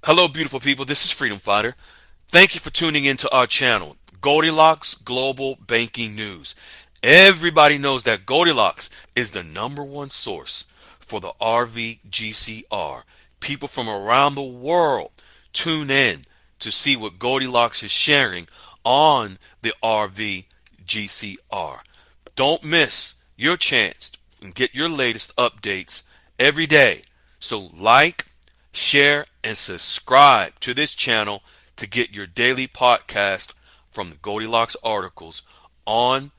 Hello, beautiful people. This is Freedom Fighter. Thank you for tuning into our channel, Goldilocks Global Banking News. Everybody knows that Goldilocks is the number one source for the RVGCR. People from around the world tune in to see what Goldilocks is sharing on the RVGCR. Don't miss your chance and get your latest updates every day. So like, share, and subscribe to this channel to get your daily podcast from the Goldilocks articles on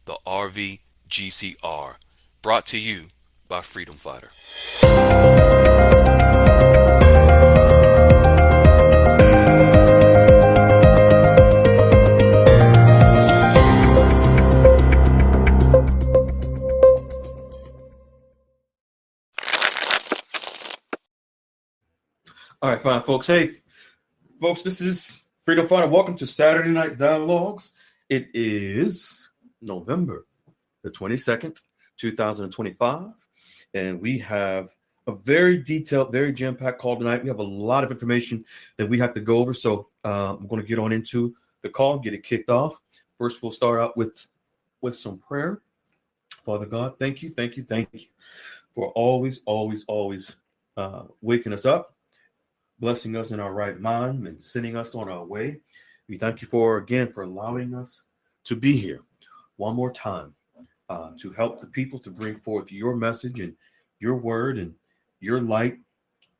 the RVGCR. Brought to you by Freedom Fighter. All right, fine, folks. Hey, folks, this is Freedom Fighter. Welcome to Saturday Night Dialogues. It is November the 22nd, 2025, and we have a very detailed, very jam-packed call tonight. We have a lot of information that we have to go over, so I'm going to get on into the call, get it kicked off. First, we'll start out with some prayer. Father God, thank you for always waking us up, blessing us in our right mind and sending us on our way. We thank you for allowing us to be here one more time to help the people, to bring forth your message and your word and your light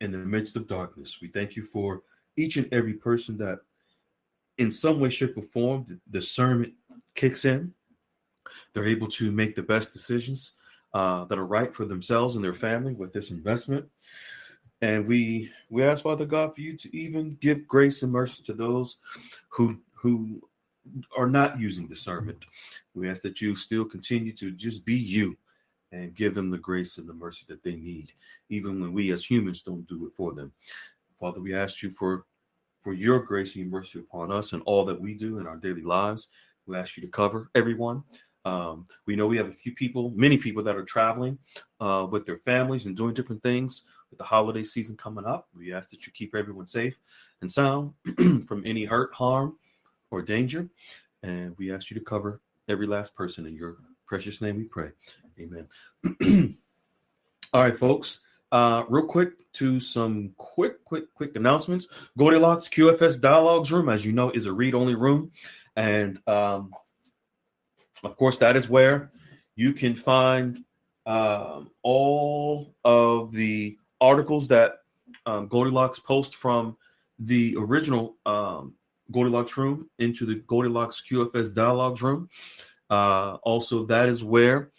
in the midst of darkness. We thank you for each and every person that in some way, shape, or form, the discernment kicks in. They're able to make the best decisions that are right for themselves and their family with this investment. And we ask, Father God, for you to even give grace and mercy to those who are not using discernment. We ask that you still continue to just be you and give them the grace and the mercy that they need, even when we as humans don't do it for them. Father, we ask you for your grace and your mercy upon us and all that we do in our daily lives. We ask you to cover everyone. We know we have many people that are traveling with their families and doing different things. With the holiday season coming up, we ask that you keep everyone safe and sound from any hurt, harm, or danger. And we ask you to cover every last person. In your precious name we pray. Amen. All right, folks. Real quick to some quick announcements. Goldilocks QFS Dialogues Room, as you know, is a read-only room. And, of course, that is where you can find all of the articles that Goldilocks post from the original Goldilocks room into the Goldilocks QFS Dialogues room. Also, that is where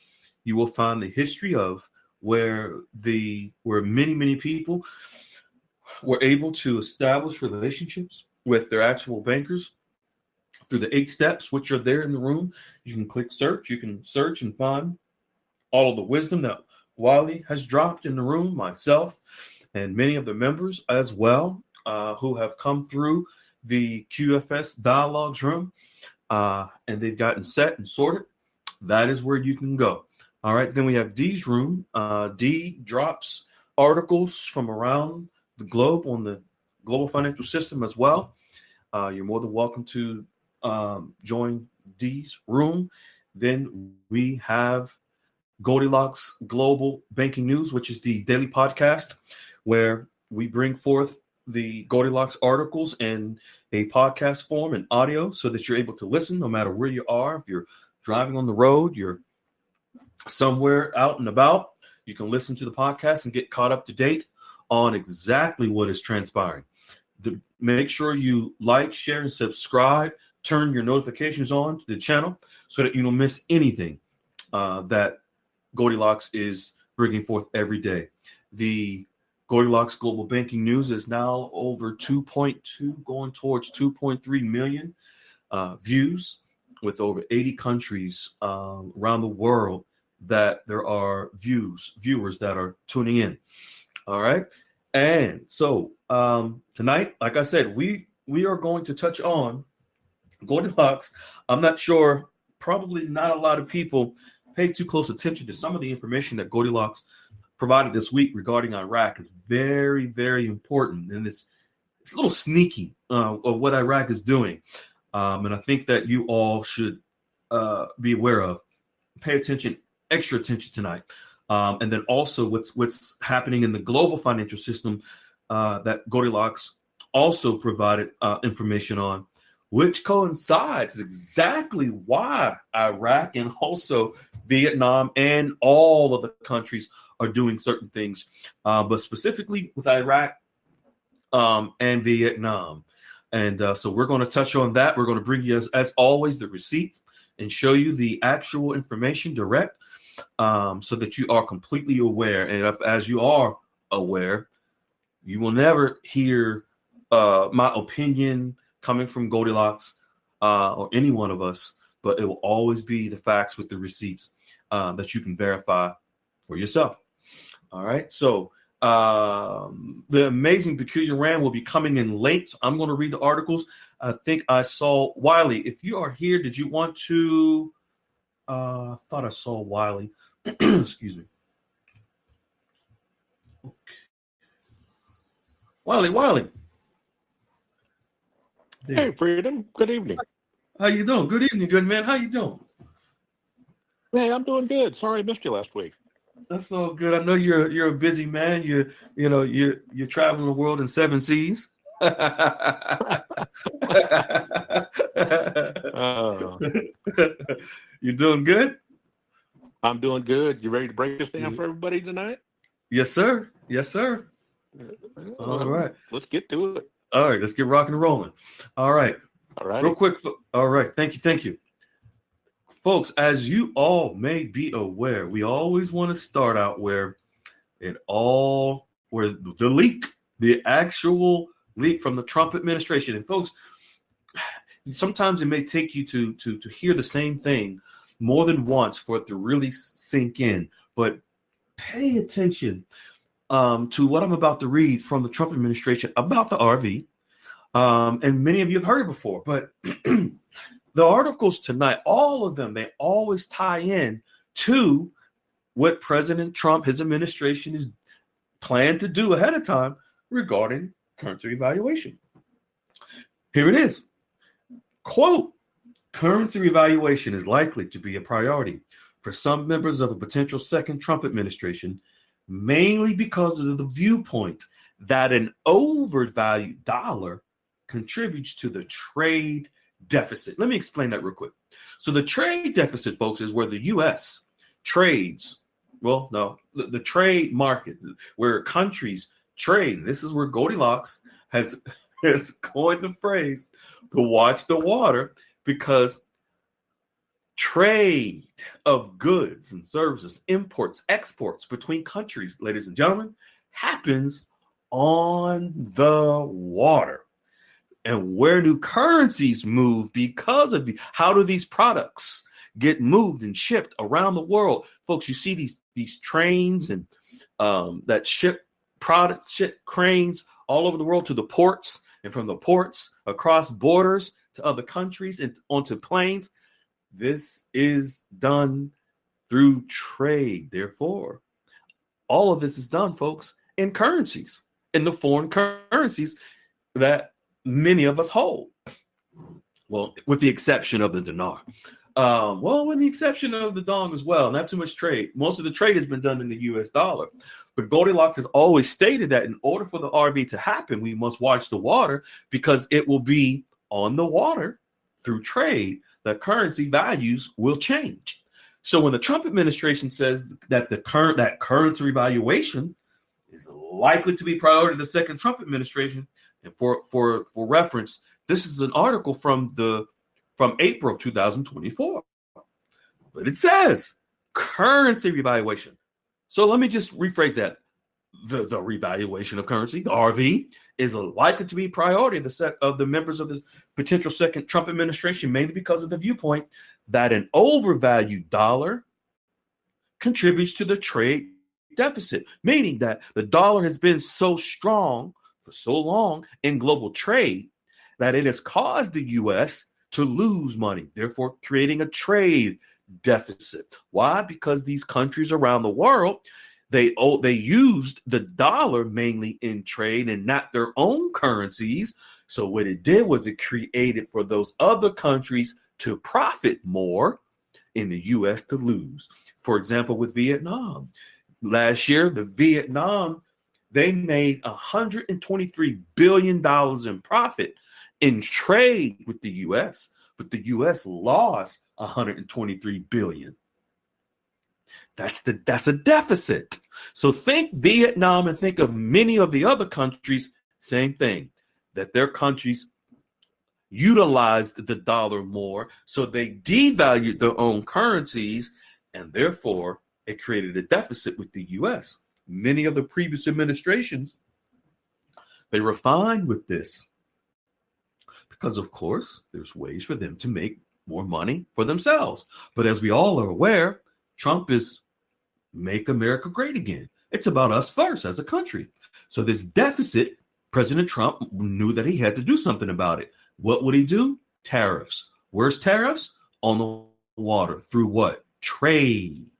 you will find the history of where many people were able to establish relationships with their actual bankers through the 8 steps, which are there in the room. You can click search. You can search and find all of the wisdom that Wiley has dropped in the room, myself, and many of the members as well who have come through the QFS Dialogues room, and they've gotten set and sorted. That is where you can go. All right, then we have Dee's room. Dee drops articles from around the globe on the global financial system as well. You're more than welcome to join Dee's room. Then we have Goldilocks Global Banking News, which is the daily podcast where we bring forth the Goldilocks articles in a podcast form and audio so that you're able to listen no matter where you are. If you're driving on the road, you're somewhere out and about, you can listen to the podcast and get caught up to date on exactly what is transpiring. Make sure you like, share, and subscribe. Turn your notifications on to the channel so that you don't miss anything that Goldilocks is bringing forth every day. The Goldilocks Global Banking News is now over 2.2, going towards 2.3 million views, with over 80 countries around the world that there are viewers that are tuning in. All right. And so tonight, like I said, we are going to touch on Goldilocks. I'm not sure, probably not a lot of people pay too close attention to some of the information that Goldilocks provided this week regarding Iraq. Is very, very important. And it's a little sneaky of what Iraq is doing. And I think that you all should be aware of. Pay attention, extra attention tonight. And then also what's happening in the global financial system that Goldilocks also provided information on, which coincides exactly why Iraq and also Vietnam and all of the countries are doing certain things, but specifically with Iraq and Vietnam. And so we're going to touch on that. We're going to bring you, as always, the receipts and show you the actual information direct so that you are completely aware. And as you are aware, you will never hear my opinion coming from Goldilocks or any one of us, but it will always be the facts with the receipts that you can verify for yourself. All right. So the amazing Peculiar Rand will be coming in late. So I'm going to read the articles. I think I saw Wiley. If you are here, did you want to? I thought I saw Wiley. Excuse me. Okay. Wiley. There. Hey, Freedom. Good evening. How you doing? Good evening, good man. How you doing? Hey, I'm doing good. Sorry I missed you last week. That's all good. I know you're a busy man. You're traveling the world in 7 seas. You doing good? I'm doing good. You ready to break this down for everybody tonight? Yes, sir. All right. Let's get to it. All right. Let's get rocking and rolling. All right. Real quick. All right. Thank you. Folks, as you all may be aware, we always want to start out where the actual leak from the Trump administration. And folks, sometimes it may take you to hear the same thing more than once for it to really sink in. But pay attention to what I'm about to read from the Trump administration about the RV. And many of you have heard it before, but the articles tonight, all of them, they always tie in to what President Trump, his administration, is planned to do ahead of time regarding currency revaluation. Here it is. Quote, currency revaluation is likely to be a priority for some members of the potential second Trump administration, mainly because of the viewpoint that an overvalued dollar contributes to the trade deficit. Let me explain that real quick. So the trade deficit, folks, is where the U.S. trades. Well, no, the trade market where countries trade. This is where Goldilocks has coined the phrase to watch the water, because trade of goods and services, imports, exports between countries, ladies and gentlemen, happens on the water. And where do currencies move because of how do these products get moved and shipped around the world? Folks, you see these trains and that ship products, ship cranes all over the world to the ports, and from the ports across borders to other countries and onto planes. This is done through trade. Therefore, all of this is done, folks, in currencies, in the foreign currencies that many of us hold. Well, with the exception of the dinar. With the exception of the dong as well. Not too much trade. Most of the trade has been done in the U.S. dollar. But Goldilocks has always stated that in order for the RV to happen, we must watch the water, because it will be on the water through trade that currency values will change. So when the Trump administration says that that currency revaluation is likely to be priority of the second Trump administration, and for reference, this is an article from April of 2024. But it says currency revaluation. So let me just rephrase that. The revaluation of currency, the RV, is likely to be priority of the members of this potential second Trump administration, mainly because of the viewpoint that an overvalued dollar contributes to the trade deficit, meaning that the dollar has been so strong for so long in global trade that it has caused the U.S. to lose money, therefore creating a trade deficit. Why? Because these countries around the world, They used the dollar mainly in trade and not their own currencies. So what it did was it created for those other countries to profit more in the U.S. to lose. For example, with Vietnam. Last year, they made $123 billion in profit in trade with the U.S., but the U.S. lost $123 billion. That's a deficit. So think Vietnam and think of many of the other countries, same thing, that their countries utilized the dollar more, so they devalued their own currencies, and therefore it created a deficit with the U.S. Many of the previous administrations, they were fine with this because, of course, there's ways for them to make more money for themselves. But as we all are aware, Trump is make America great again. It's about us first as a country. So this deficit, President Trump knew that he had to do something about it. What would he do? Tariffs. Where's tariffs? On the water. Through what? Trade.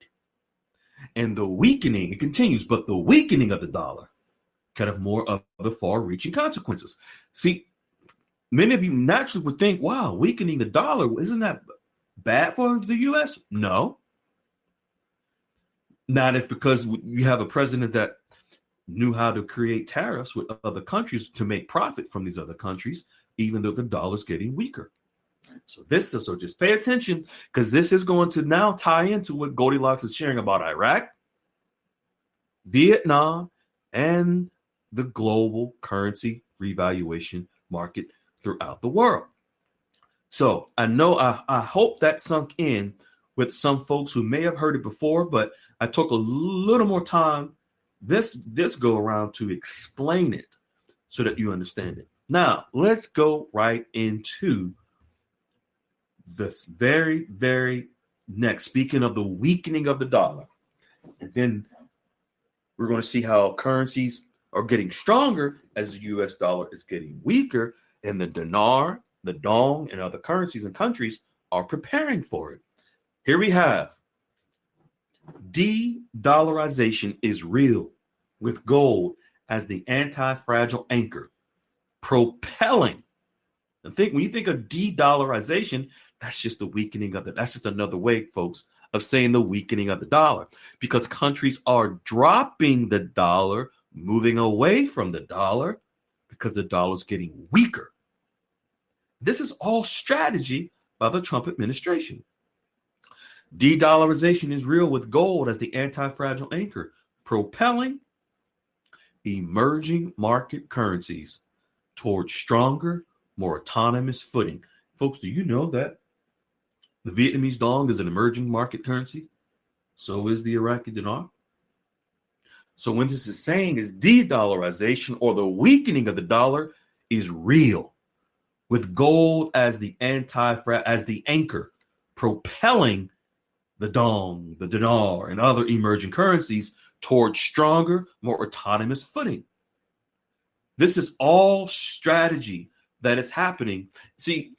And the weakening, it continues, but the weakening of the dollar can have more of the far-reaching consequences. See, many of you naturally would think, wow, weakening the dollar, isn't that bad for the U.S.? No. Not if because you have a president that knew how to create tariffs with other countries to make profit from these other countries, even though the dollar's getting weaker. So just pay attention, because this is going to now tie into what Goldilocks is sharing about Iraq, Vietnam, and the global currency revaluation market throughout the world. So I hope that sunk in with some folks who may have heard it before, but I took a little more time this go around to explain it so that you understand it. Now, let's go right into this very, very next, speaking of the weakening of the dollar. And then we're going to see how currencies are getting stronger as the U.S. dollar is getting weaker, and the dinar, the dong, and other currencies and countries are preparing for it. Here we have de-dollarization is real, with gold as the anti-fragile anchor, propelling. And when you think of de-dollarization, that's just the weakening of that's just another way, folks, of saying the weakening of the dollar, because countries are dropping the dollar, moving away from the dollar, because the dollar is getting weaker. This is all strategy by the Trump administration. De-dollarization is real, with gold as the anti-fragile anchor, propelling emerging market currencies towards stronger, more autonomous footing. Folks, do you know that the Vietnamese dong is an emerging market currency? So is the Iraqi dinar. So when this is saying is de-dollarization, or the weakening of the dollar, is real, with gold as the anchor, propelling the dong, the dinar, and other emerging currencies towards stronger, more autonomous footing. This is all strategy that is happening. See,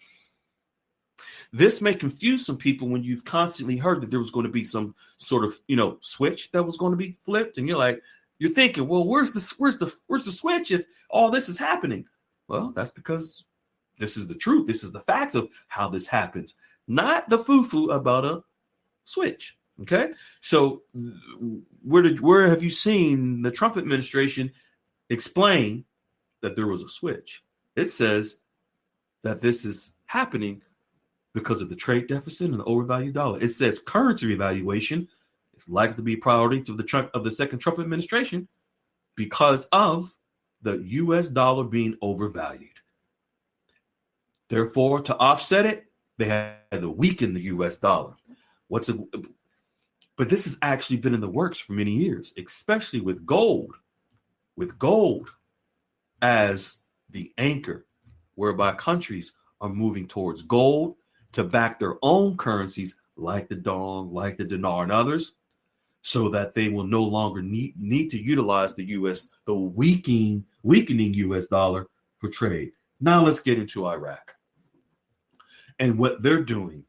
this may confuse some people when you've constantly heard that there was going to be some sort of, switch that was going to be flipped, and you're thinking, well, where's the switch if all this is happening? Well, that's because this is the truth. This is the facts of how this happens, not the foo-foo about a switch. Okay, so where have you seen the Trump administration explain that there was a switch? It says that this is happening because of the trade deficit and the overvalued dollar. It says currency revaluation is likely to be a priority to the second Trump administration because of the U.S. dollar being overvalued. Therefore, to offset it, they had to weaken the U.S. dollar. But this has actually been in the works for many years, especially with gold. With gold as the anchor, whereby countries are moving towards gold to back their own currencies like the dong, like the dinar, and others, so that they will no longer need to utilize the weakening U.S. dollar for trade. Now let's get into Iraq and what they're doing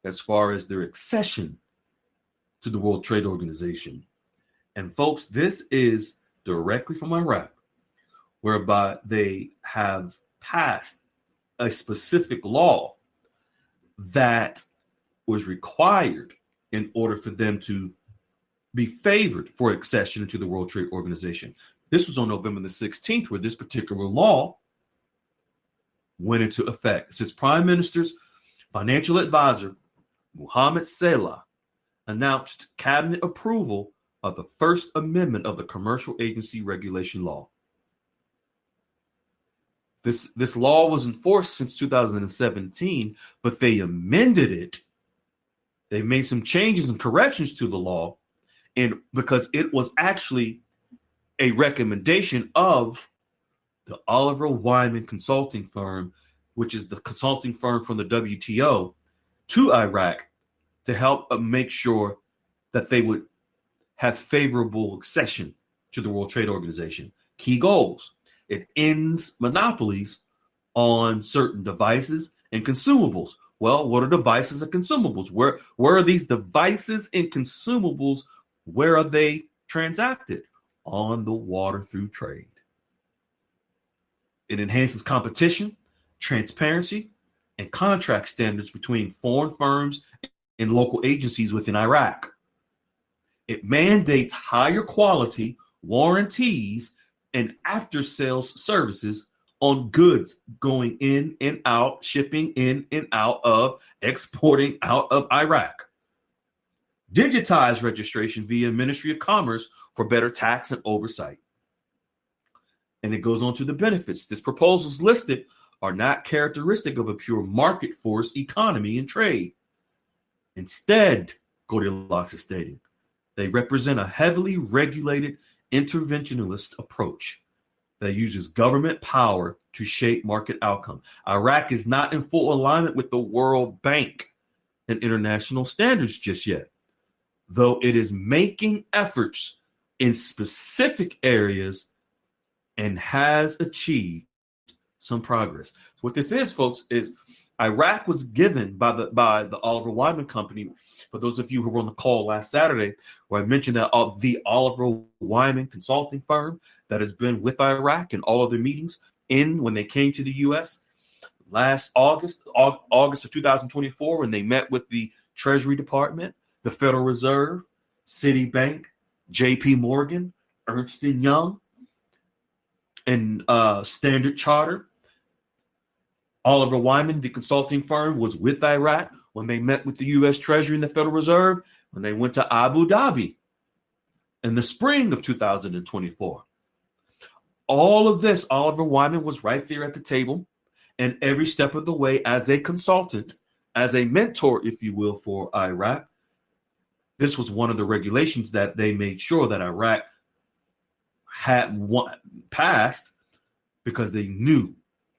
as far as their accession to the World Trade Organization. And folks, this is directly from Iraq, whereby they have passed a specific law that was required in order for them to be favored for accession into the World Trade Organization. This was on November the 16th, where this particular law went into effect. It says Prime Minister's financial advisor, Mohammed Salah, announced cabinet approval of the First Amendment of the Commercial Agency Regulation Law. This law was in force since 2017, but they amended it. They made some changes and corrections to the law, and because it was actually a recommendation of the Oliver Wyman consulting firm, which is the consulting firm from the WTO, to Iraq to help make sure that they would have favorable accession to the World Trade Organization. Key goals: it ends monopolies on certain devices and consumables. Well, what are devices and consumables? Where are these devices and consumables? Where are they transacted? On the water through trade. It enhances competition, transparency, and contract standards between foreign firms and local agencies within Iraq. It mandates higher quality warranties and after-sales services on goods going in and out, shipping in and out of, exporting out of Iraq. Digitized registration via Ministry of Commerce for better tax and oversight. And it goes on to the benefits. These proposals listed are not characteristic of a pure market force economy and trade. Instead, Goldilocks is stating, they represent a heavily regulated interventionist approach that uses government power to shape market outcome. Iraq is not in full alignment with the World Bank and international standards just yet, though it is making efforts in specific areas and has achieved some progress. So what this is, folks, is Iraq was given by the Oliver Wyman Company. For those of you who were on the call last Saturday, where I mentioned that the Oliver Wyman consulting firm that has been with Iraq in all of their meetings when they came to the U.S. last August of 2024, when they met with the Treasury Department, the Federal Reserve, Citibank, J.P. Morgan, Ernst & Young, and Standard Chartered. Oliver Wyman, the consulting firm, was with Iraq when they met with the U.S. Treasury and the Federal Reserve, when they went to Abu Dhabi in the spring of 2024. All of this, Oliver Wyman was right there at the table, and every step of the way as a consultant, as a mentor, if you will, for Iraq. This was one of the regulations that they made sure that Iraq had passed, because they knew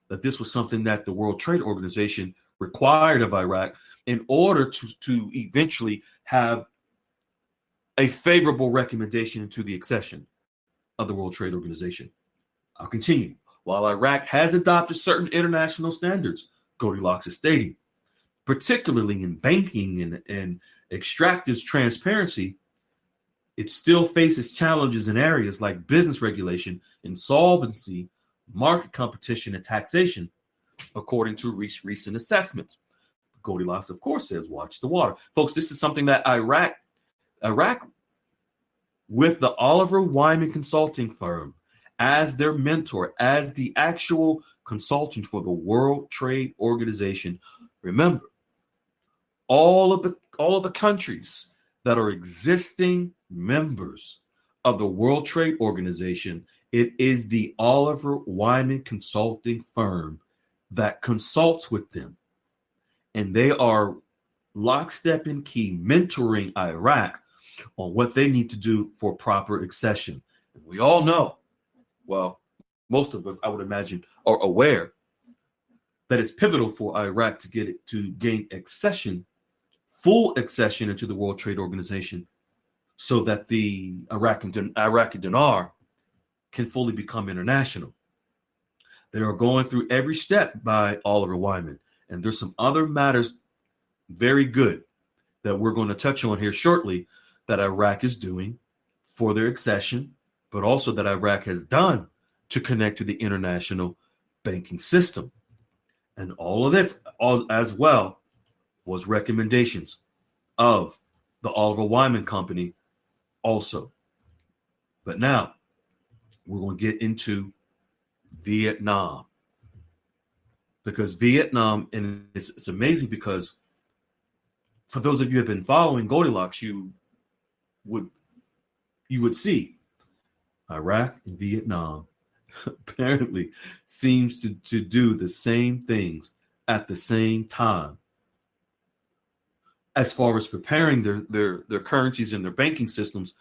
that this was something that the World Trade Organization required of Iraq in order to eventually have a favorable recommendation into the accession of the World Trade Organization. I'll continue. While Iraq has adopted certain international standards, Goldilocks is stating, particularly in banking and extractive transparency, it still faces challenges in areas like business regulation, insolvency, market competition, and taxation, according to recent assessments. Goldilocks, of course, says, watch the water. Folks, this is something that Iraq, with the Oliver Wyman consulting firm as their mentor, as the actual consultant for the World Trade Organization. Remember, all of the countries that are existing members of the World Trade Organization, it is the Oliver Wyman consulting firm that consults with them. And they are lockstep and key mentoring Iraq on what they need to do for proper accession. And we all know, well, most of us, I would imagine, are aware that it's pivotal for Iraq to gain accession, full accession into the World Trade Organization, so that the Iraqi dinar can fully become international. They are going through every step by Oliver Wyman. And there's some other matters very good that we're going to touch on here shortly that Iraq is doing for their accession, but also that Iraq has done to connect to the international banking system. And all of this, as well, was recommendations of the Oliver Wyman Company also. But now we're going to get into Vietnam. Because Vietnam, and it's amazing because for those of you who have been following Goldilocks, you would see Iraq and Vietnam apparently seems to do the same things at the same time as far as preparing their currencies and their banking systems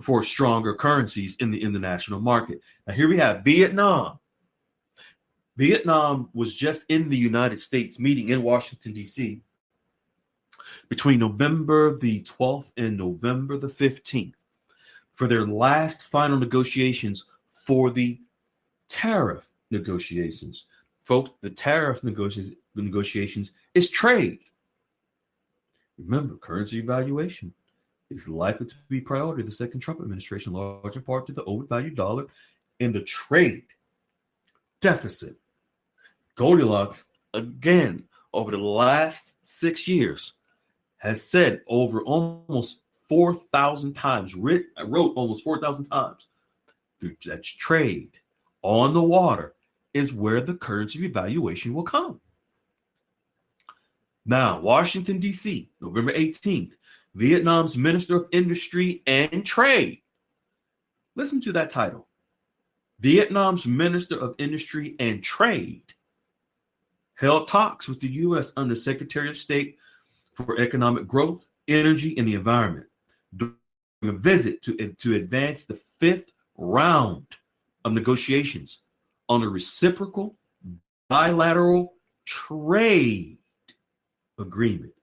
for stronger currencies in the international market. Now here we have Vietnam. Vietnam was just in the United States meeting in Washington, D.C. between November the 12th and November the 15th for their last final negotiations for the tariff negotiations. Folks, the tariff negotiations is trade. Remember, currency evaluation is likely to be priority of the second Trump administration, large in part to the overvalued dollar and the trade deficit. Goldilocks, again, over the last 6 years, has said over almost 4,000 times, wrote almost 4,000 times, that trade on the water is where the currency evaluation will come. Now, Washington, D.C., November 18th, Vietnam's Minister of Industry and Trade. Listen to that title. Vietnam's Minister of Industry and Trade held talks with the U.S. under Secretary of State for Economic Growth, Energy, and the Environment during a visit to advance the fifth round of negotiations on a reciprocal bilateral trade agreement.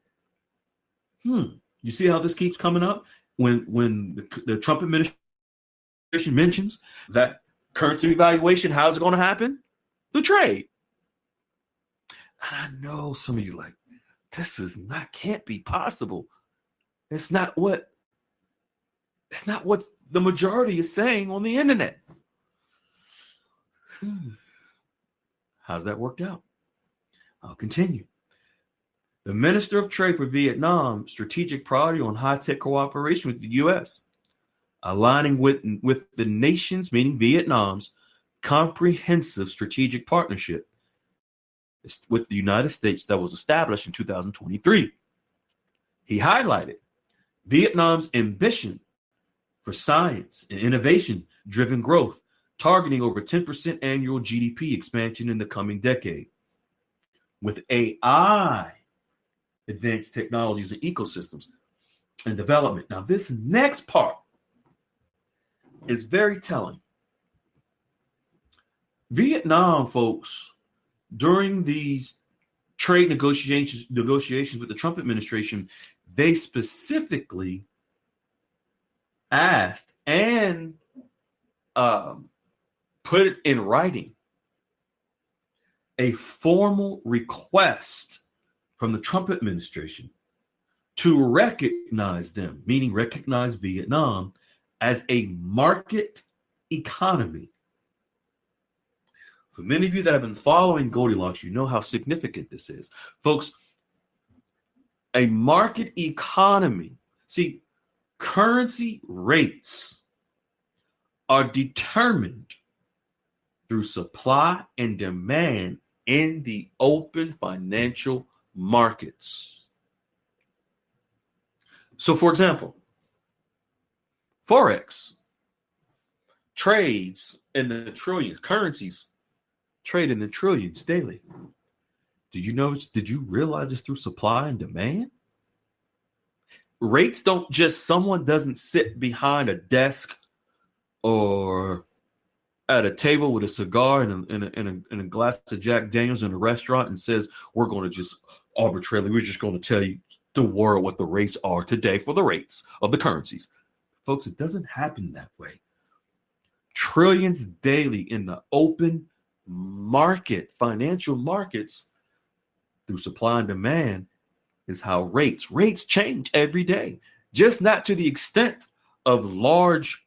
You see how this keeps coming up when the Trump administration mentions that currency evaluation, how's it going to happen? The trade. And I know some of you like, can't be possible. It's not what the majority is saying on the internet. How's that worked out? I'll continue. The Minister of Trade for Vietnam, strategic priority on high-tech cooperation with the U.S., aligning with the nation's, meaning Vietnam's, comprehensive strategic partnership with the United States that was established in 2023. He highlighted Vietnam's ambition for science and innovation-driven growth, targeting over 10% annual GDP expansion in the coming decade. With AI, advanced technologies and ecosystems and development. Now, this next part is very telling. Vietnam, folks, during these trade negotiations with the Trump administration, they specifically asked and put it in writing a formal request from the Trump administration to recognize them, meaning recognize Vietnam as a market economy. For many of you that have been following Goldilocks, you know how significant this is. Folks, a market economy. See, currency rates are determined through supply and demand in the open financial markets. So, for example, Forex trades in the trillions, currencies trade in the trillions daily. Did you realize it's through supply and demand? Rates don't just, someone doesn't sit behind a desk or at a table with a cigar and a glass of Jack Daniels in a restaurant and says, we're going to just arbitrarily, we're just going to tell you the world what the rates are today for the rates of the currencies. Folks, it doesn't happen that way. Trillions daily in the open market, financial markets, through supply and demand, is how rates change every day. Just not to the extent of large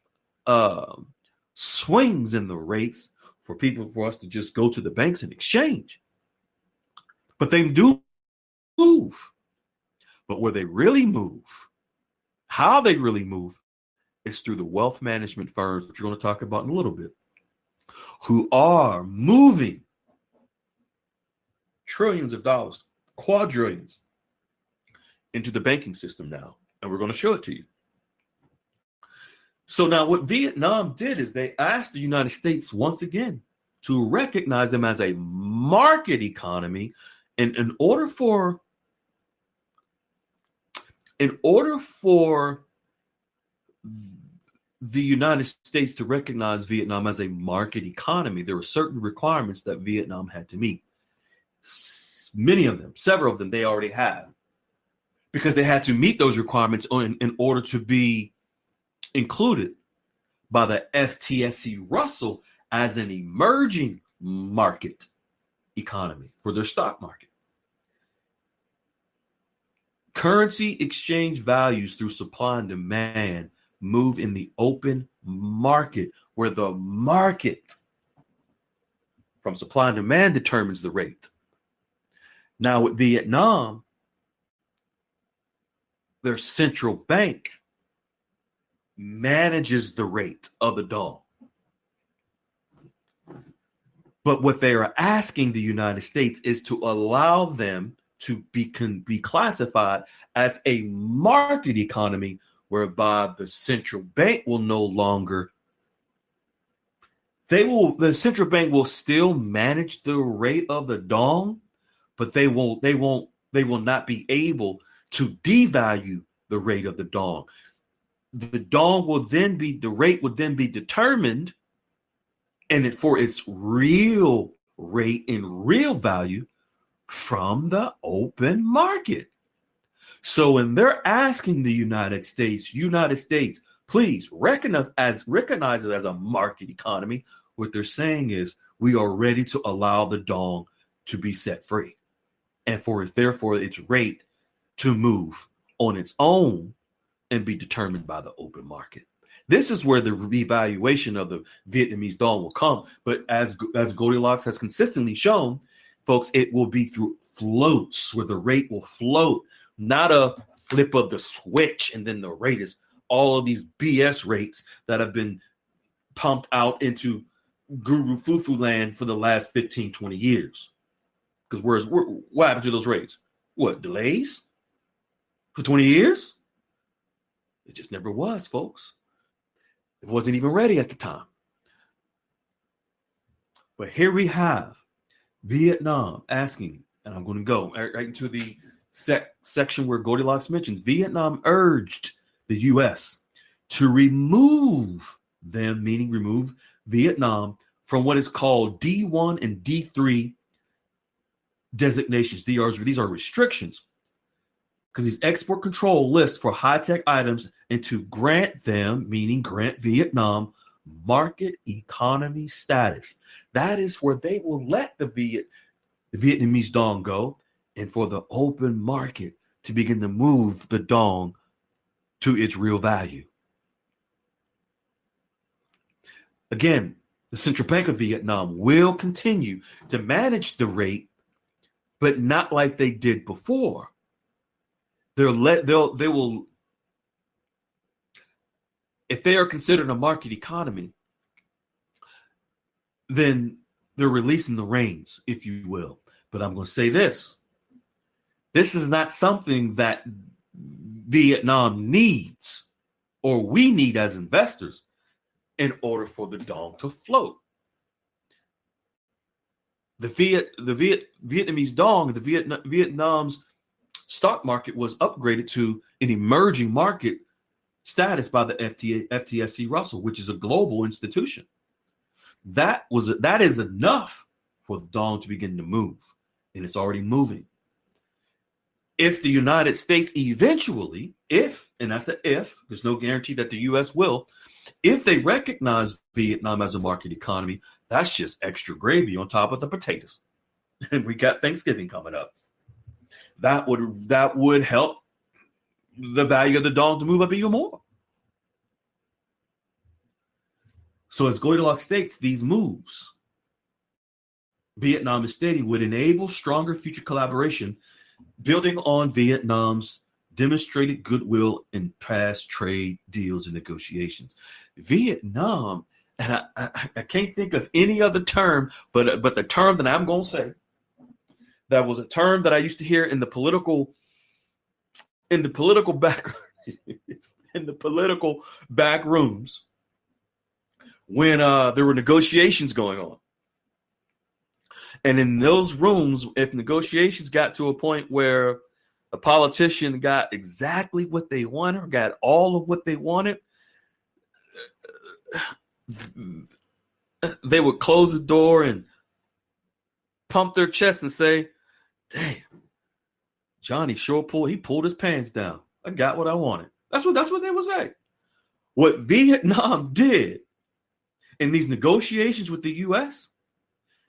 swings in the rates for us to just go to the banks and exchange. But they do move. But where they really move, how they really move, is through the wealth management firms, which we're going to talk about in a little bit, who are moving trillions of dollars, quadrillions, into the banking system now. And we're going to show it to you. So now what Vietnam did is they asked the United States once again to recognize them as a market economy. And in order for the United States to recognize Vietnam as a market economy, there were certain requirements that Vietnam had to meet. Many of them, several of them, they already have, because they had to meet those requirements in order to be included by the FTSE Russell as an emerging market economy for their stock market. Currency exchange values through supply and demand move in the open market, where the market from supply and demand determines the rate. Now with Vietnam, their central bank manages the rate of the dong. But what they are asking the United States is to allow them to be classified as a market economy, whereby the central bank will no longer, the central bank will still manage the rate of the dong, but they will not be able to devalue the rate of the dong. The rate would then be determined, and for its real rate and real value from the open market. So when they're asking the United States, please recognize it as a market economy, what they're saying is we are ready to allow the dong to be set free, and therefore its rate to move on its own and be determined by the open market. This is where the revaluation of the Vietnamese dong will come. But as Goldilocks has consistently shown, folks, it will be through floats, where the rate will float, not a flip of the switch and then the rate is all of these BS rates that have been pumped out into guru foo-foo land for the last 15, 20 years. Because what happened to those rates? What, delays? For 20 years? It just never was, folks. It wasn't even ready at the time. But here we have Vietnam asking, and I'm going to go right into the section where Goldilocks mentions Vietnam urged the U.S. to remove them, meaning remove Vietnam from what is called D1 and D3 designations. These are restrictions, because these export control lists for high-tech items, and to grant them, meaning grant Vietnam, market economy status. That is where they will let the Vietnamese dong go, and for the open market to begin to move the dong to its real value. Again, the Central Bank of Vietnam will continue to manage the rate, but not like they did before. They will, if they are considered a market economy, then they're releasing the reins, if you will. But I'm going to say this. This is not something that Vietnam needs, or we need as investors, in order for the dong to float. The Vietnamese dong, Vietnam's stock market was upgraded to an emerging market status by the FTSE Russell, which is a global institution. That is enough for the dong to begin to move, and it's already moving. If the United States eventually, and I said if, there's no guarantee that the U.S. will, if they recognize Vietnam as a market economy, that's just extra gravy on top of the potatoes. And we got Thanksgiving coming up. That would help the value of the dong to move up even more. So as Goldilocks states, these moves, Vietnam is stating, would enable stronger future collaboration, building on Vietnam's demonstrated goodwill in past trade deals and negotiations. Vietnam, and I can't think of any other term, but the term that I'm going to say, that was a term that I used to hear in the political back in the political back rooms when there were negotiations going on. And in those rooms, if negotiations got to a point where a politician got exactly what they wanted or got all of what they wanted, they would close the door and pump their chest and say, damn, Johnny sure pulled his pants down. I got what I wanted. That's what they would say. What Vietnam did in these negotiations with the U.S.,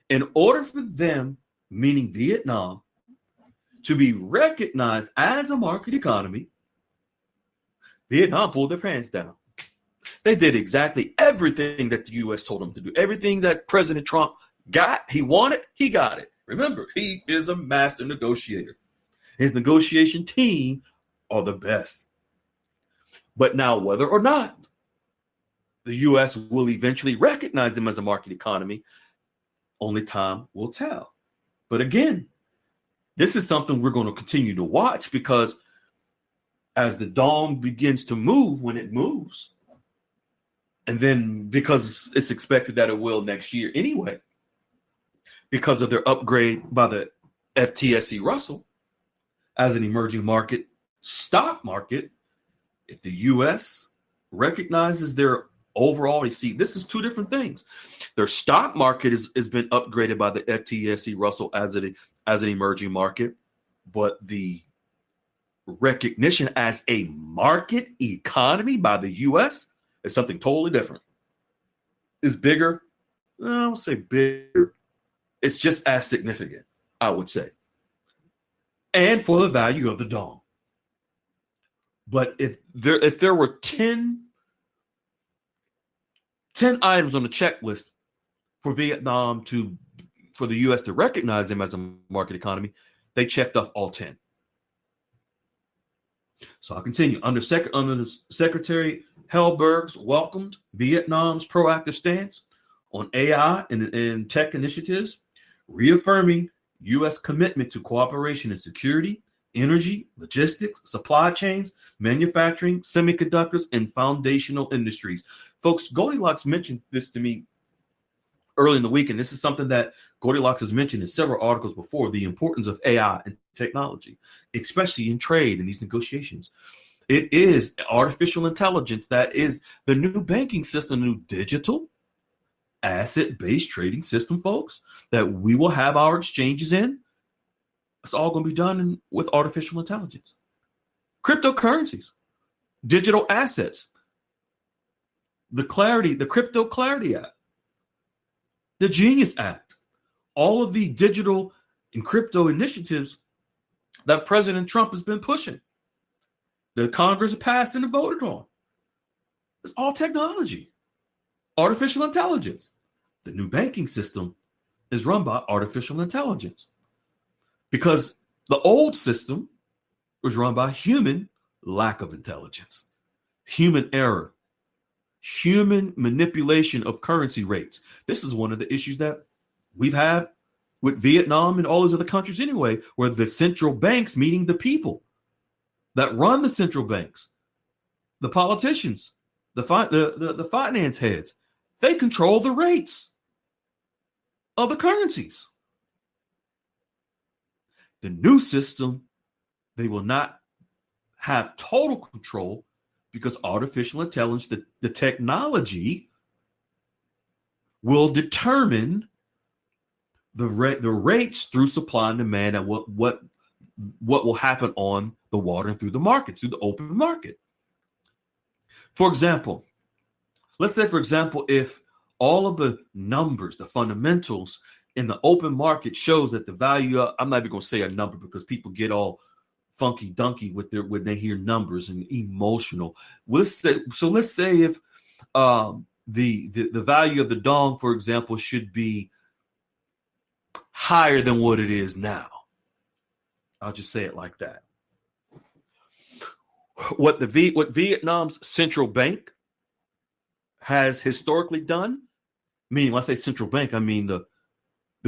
in order for them, meaning Vietnam, to be recognized as a market economy, Vietnam pulled their pants down. They did exactly everything that the U.S. told them to do. Everything that President Trump he wanted, he got it. Remember, he is a master negotiator. His negotiation team are the best. But now, whether or not the U.S. will eventually recognize them as a market economy, only time will tell. But again, this is something we're going to continue to watch, because as the dong begins to move, when it moves, and then because it's expected that it will next year anyway, because of their upgrade by the FTSE Russell as an emerging market stock market, if the U.S. recognizes their overall, you see, this is two different things. Their stock market has been upgraded by the FTSE Russell as an emerging market, but the recognition as a market economy by the U.S. is something totally different. It's bigger. I would say bigger. It's just as significant, I would say. And for the value of the dong. But if there were 10 items on the checklist for Vietnam for the U.S. to recognize them as a market economy, they checked off all 10. So I'll continue. Under Secretary Helberg's welcomed Vietnam's proactive stance on AI and tech initiatives, reaffirming U.S. commitment to cooperation in security, energy, logistics, supply chains, manufacturing, semiconductors, and foundational industries. Folks, Goldilocks mentioned this to me early in the week, and this is something that Goldilocks has mentioned in several articles before, the importance of AI and technology, especially in trade and these negotiations. It is artificial intelligence that is the new banking system, the new digital asset-based trading system, folks, that we will have our exchanges in. It's all going to be done with artificial intelligence. Cryptocurrencies, digital assets, the Crypto Clarity Act, the Genius Act, all of the digital and crypto initiatives that President Trump has been pushing, that Congress passed and voted on. It's all technology, artificial intelligence. The new banking system is run by artificial intelligence, because the old system was run by human lack of intelligence, human error, human manipulation of currency rates. This is one of the issues that we've had with Vietnam and all these other countries anyway, where the central banks, meaning the people that run the central banks, the politicians, the finance heads, they control the rates of the currencies. The new system, they will not have total control, because artificial intelligence, the technology, will determine the rates through supply and demand, and what will happen on the water and through the market, through the open market. For example, let's say, if all of the numbers, the fundamentals in the open market shows that the value of, I'm not even going to say a number because people get all funky dunky when they hear numbers and emotional. Let's say if the value of the dong, for example, should be higher than what it is now. I'll just say it like that. What Vietnam's central bank has historically done, meaning when I say central bank, I mean the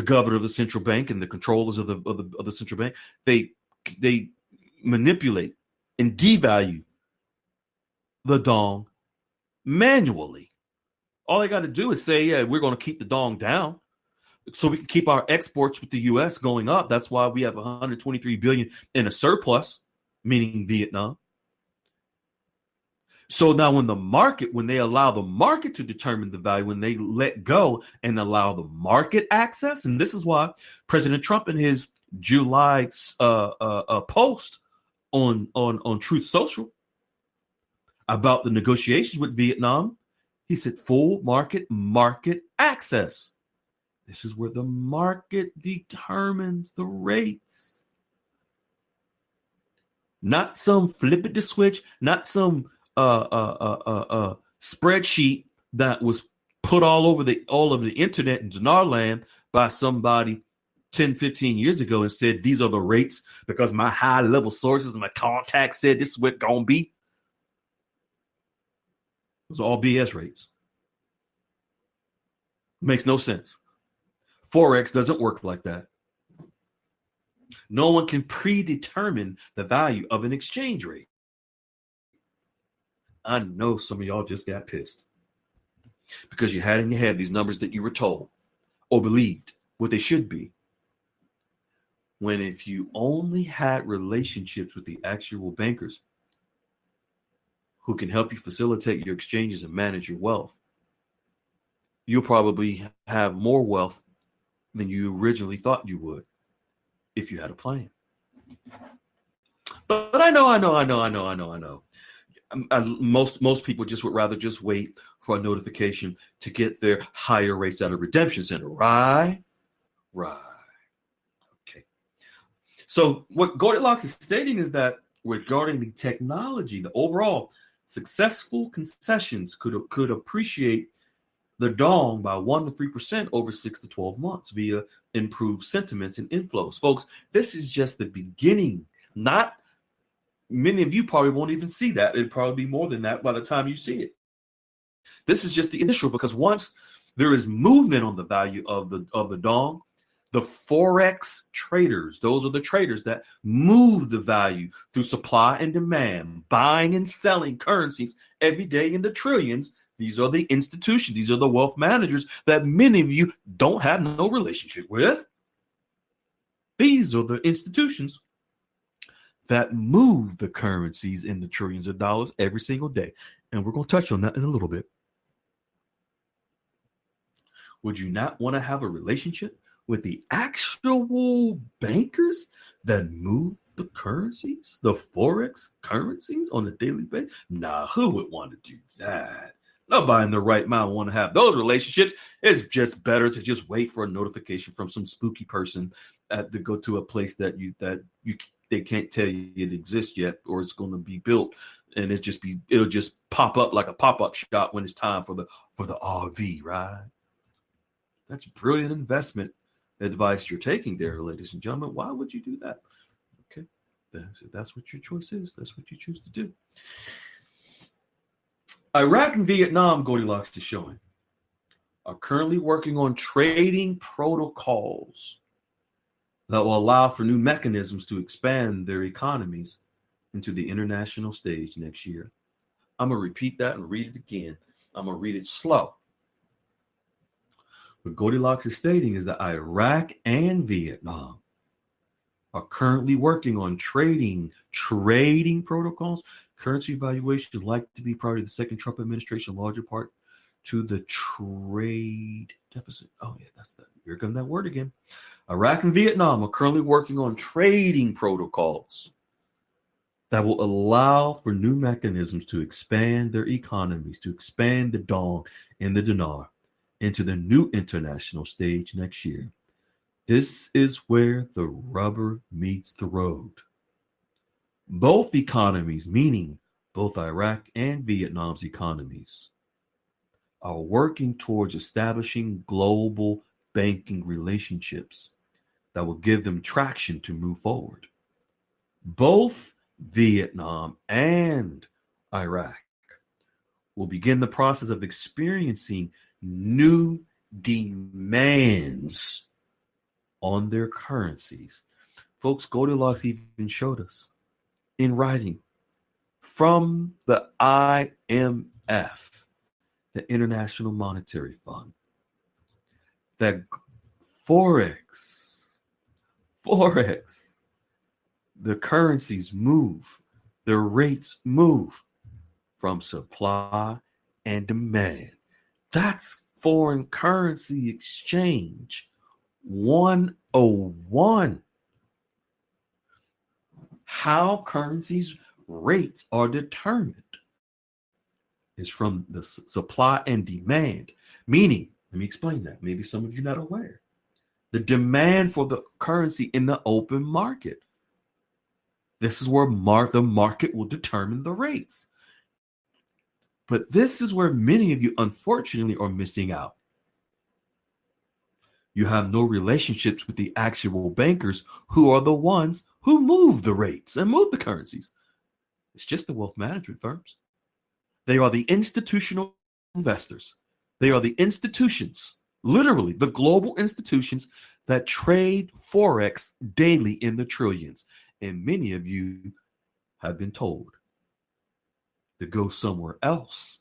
governor of the central bank and the controllers of the central bank, they manipulate and devalue the dong manually. All they got to do is say, yeah, we're going to keep the dong down so we can keep our exports with the U.S. going up. That's why we have 123 billion in a surplus, meaning Vietnam. So now when they allow the market to determine the value, when they let go and allow the market access, and this is why President Trump in his July post on Truth Social about the negotiations with Vietnam, he said full market access. This is where the market determines the rates. Not some flip it to switch, not some spreadsheet that was put all over the internet in DINAR land by somebody 10, 15 years ago and said, these are the rates because my high level sources and my contacts said this is what it's going to be. Those are all BS rates. Makes no sense. Forex doesn't work like that. No one can predetermine the value of an exchange rate. I know some of y'all just got pissed because you had in your head these numbers that you were told or believed what they should be. When if you only had relationships with the actual bankers who can help you facilitate your exchanges and manage your wealth, you'll probably have more wealth than you originally thought you would if you had a plan. But I know. Most people just would rather just wait for a notification to get their higher rates out of redemption center. Right. Okay. So what Goldilocks is stating is that regarding the technology, the overall successful concessions could appreciate the dong by 1 to 3% over 6 to 12 months via improved sentiments and inflows. Folks, this is just the beginning. Not many of you probably won't even see that. It'd probably be more than that by the time you see it. This is just the initial, because once there is movement on the value of the dong, the forex traders, those are the traders that move the value through supply and demand, buying and selling currencies every day in the trillions. These are the institutions. These are the wealth managers that many of you don't have no relationship with. These are the institutions that move the currencies in the trillions of dollars every single day. And we're going to touch on that in a little bit. Would you not want to have a relationship with the actual bankers that move the currencies, the forex currencies on a daily basis? Nah, who would want to do that? Nobody in their right mind want to have those relationships. It's just better to just wait for a notification from some spooky person to go to a place that they can't tell you it exists yet, or it's going to be built, and it'll just pop up like a pop-up shop when it's time for the RV, right? That's brilliant investment advice you're taking there, ladies and gentlemen. Why would you do that? Okay, that's what your choice is. That's what you choose to do. Iraq and Vietnam, Goldilocks is showing, are currently working on trading protocols that will allow for new mechanisms to expand their economies into the international stage next year. I'm going to repeat that and read it again. I'm going to read it slow. What Goldilocks is stating is that Iraq and Vietnam are currently working on trading protocols. Currency valuation is likely to be part of the second Trump administration, larger part to the trade deficit. Oh, yeah, here comes that word again. Iraq and Vietnam are currently working on trading protocols that will allow for new mechanisms to expand their economies, to expand the dong and the dinar into the new international stage next year. This is where the rubber meets the road. Both economies, meaning both Iraq and Vietnam's economies, are working towards establishing global banking relationships that will give them traction to move forward. Both Vietnam and Iraq will begin the process of experiencing new demands on their currencies. Folks, Goldilocks even showed us in writing from the IMF, the International Monetary Fund, that Forex, the currencies move, the rates move from supply and demand. That's foreign currency exchange 101. How currencies rates are determined is from the supply and demand. Meaning, let me explain that. Maybe some of you are not aware. The demand for the currency in the open market. This is where the market will determine the rates. But this is where many of you, unfortunately, are missing out. You have no relationships with the actual bankers who are the ones who move the rates and move the currencies. It's just the wealth management firms. They are the institutional investors. They are the institutions, literally the global institutions that trade Forex daily in the trillions. And many of you have been told to go somewhere else,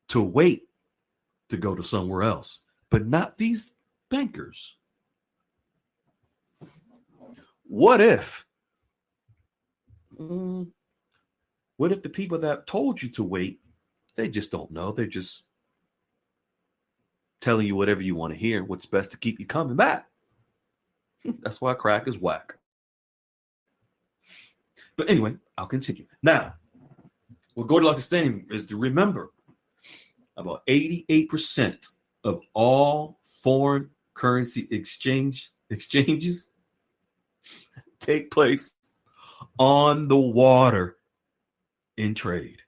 to wait to go to somewhere else, but not these bankers. What if the people that told you to wait, they just don't know? They're just telling you whatever you want to hear, what's best to keep you coming back. That's why crack is whack. But anyway, I'll continue. Now, what Goldilocks is saying is to remember about 88% of all foreign currency exchanges take place on the water in trade.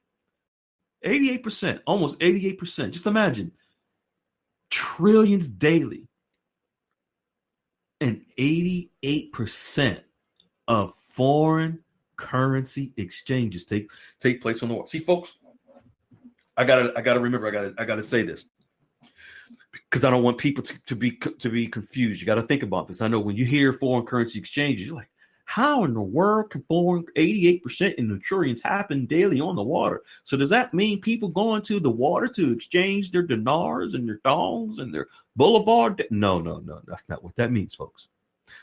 88%, almost 88%. Just imagine trillions daily, and 88% of foreign currency exchanges take place on the water. See, folks, I gotta remember. I gotta say this because I don't want people to be confused. You got to think about this. I know when you hear foreign currency exchanges, you're like, how in the world can 88% in the trillions happen daily on the water? So does that mean people going to the water to exchange their dinars and their dongs and their boulevard? No. That's not what that means, folks.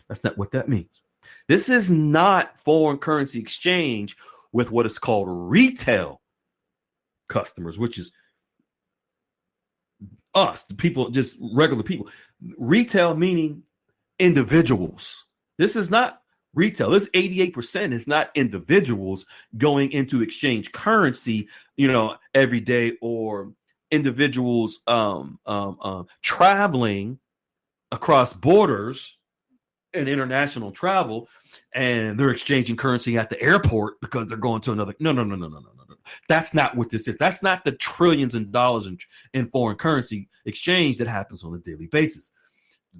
That's not what that means. This is not foreign currency exchange with what is called retail customers, which is us, the people, just regular people. Retail meaning individuals. This is not retail. This 88% is not individuals going into exchange currency, every day, or individuals traveling across borders in international travel, and they're exchanging currency at the airport because they're going to another. No. That's not what this is. That's not the trillions of dollars in foreign currency exchange that happens on a daily basis.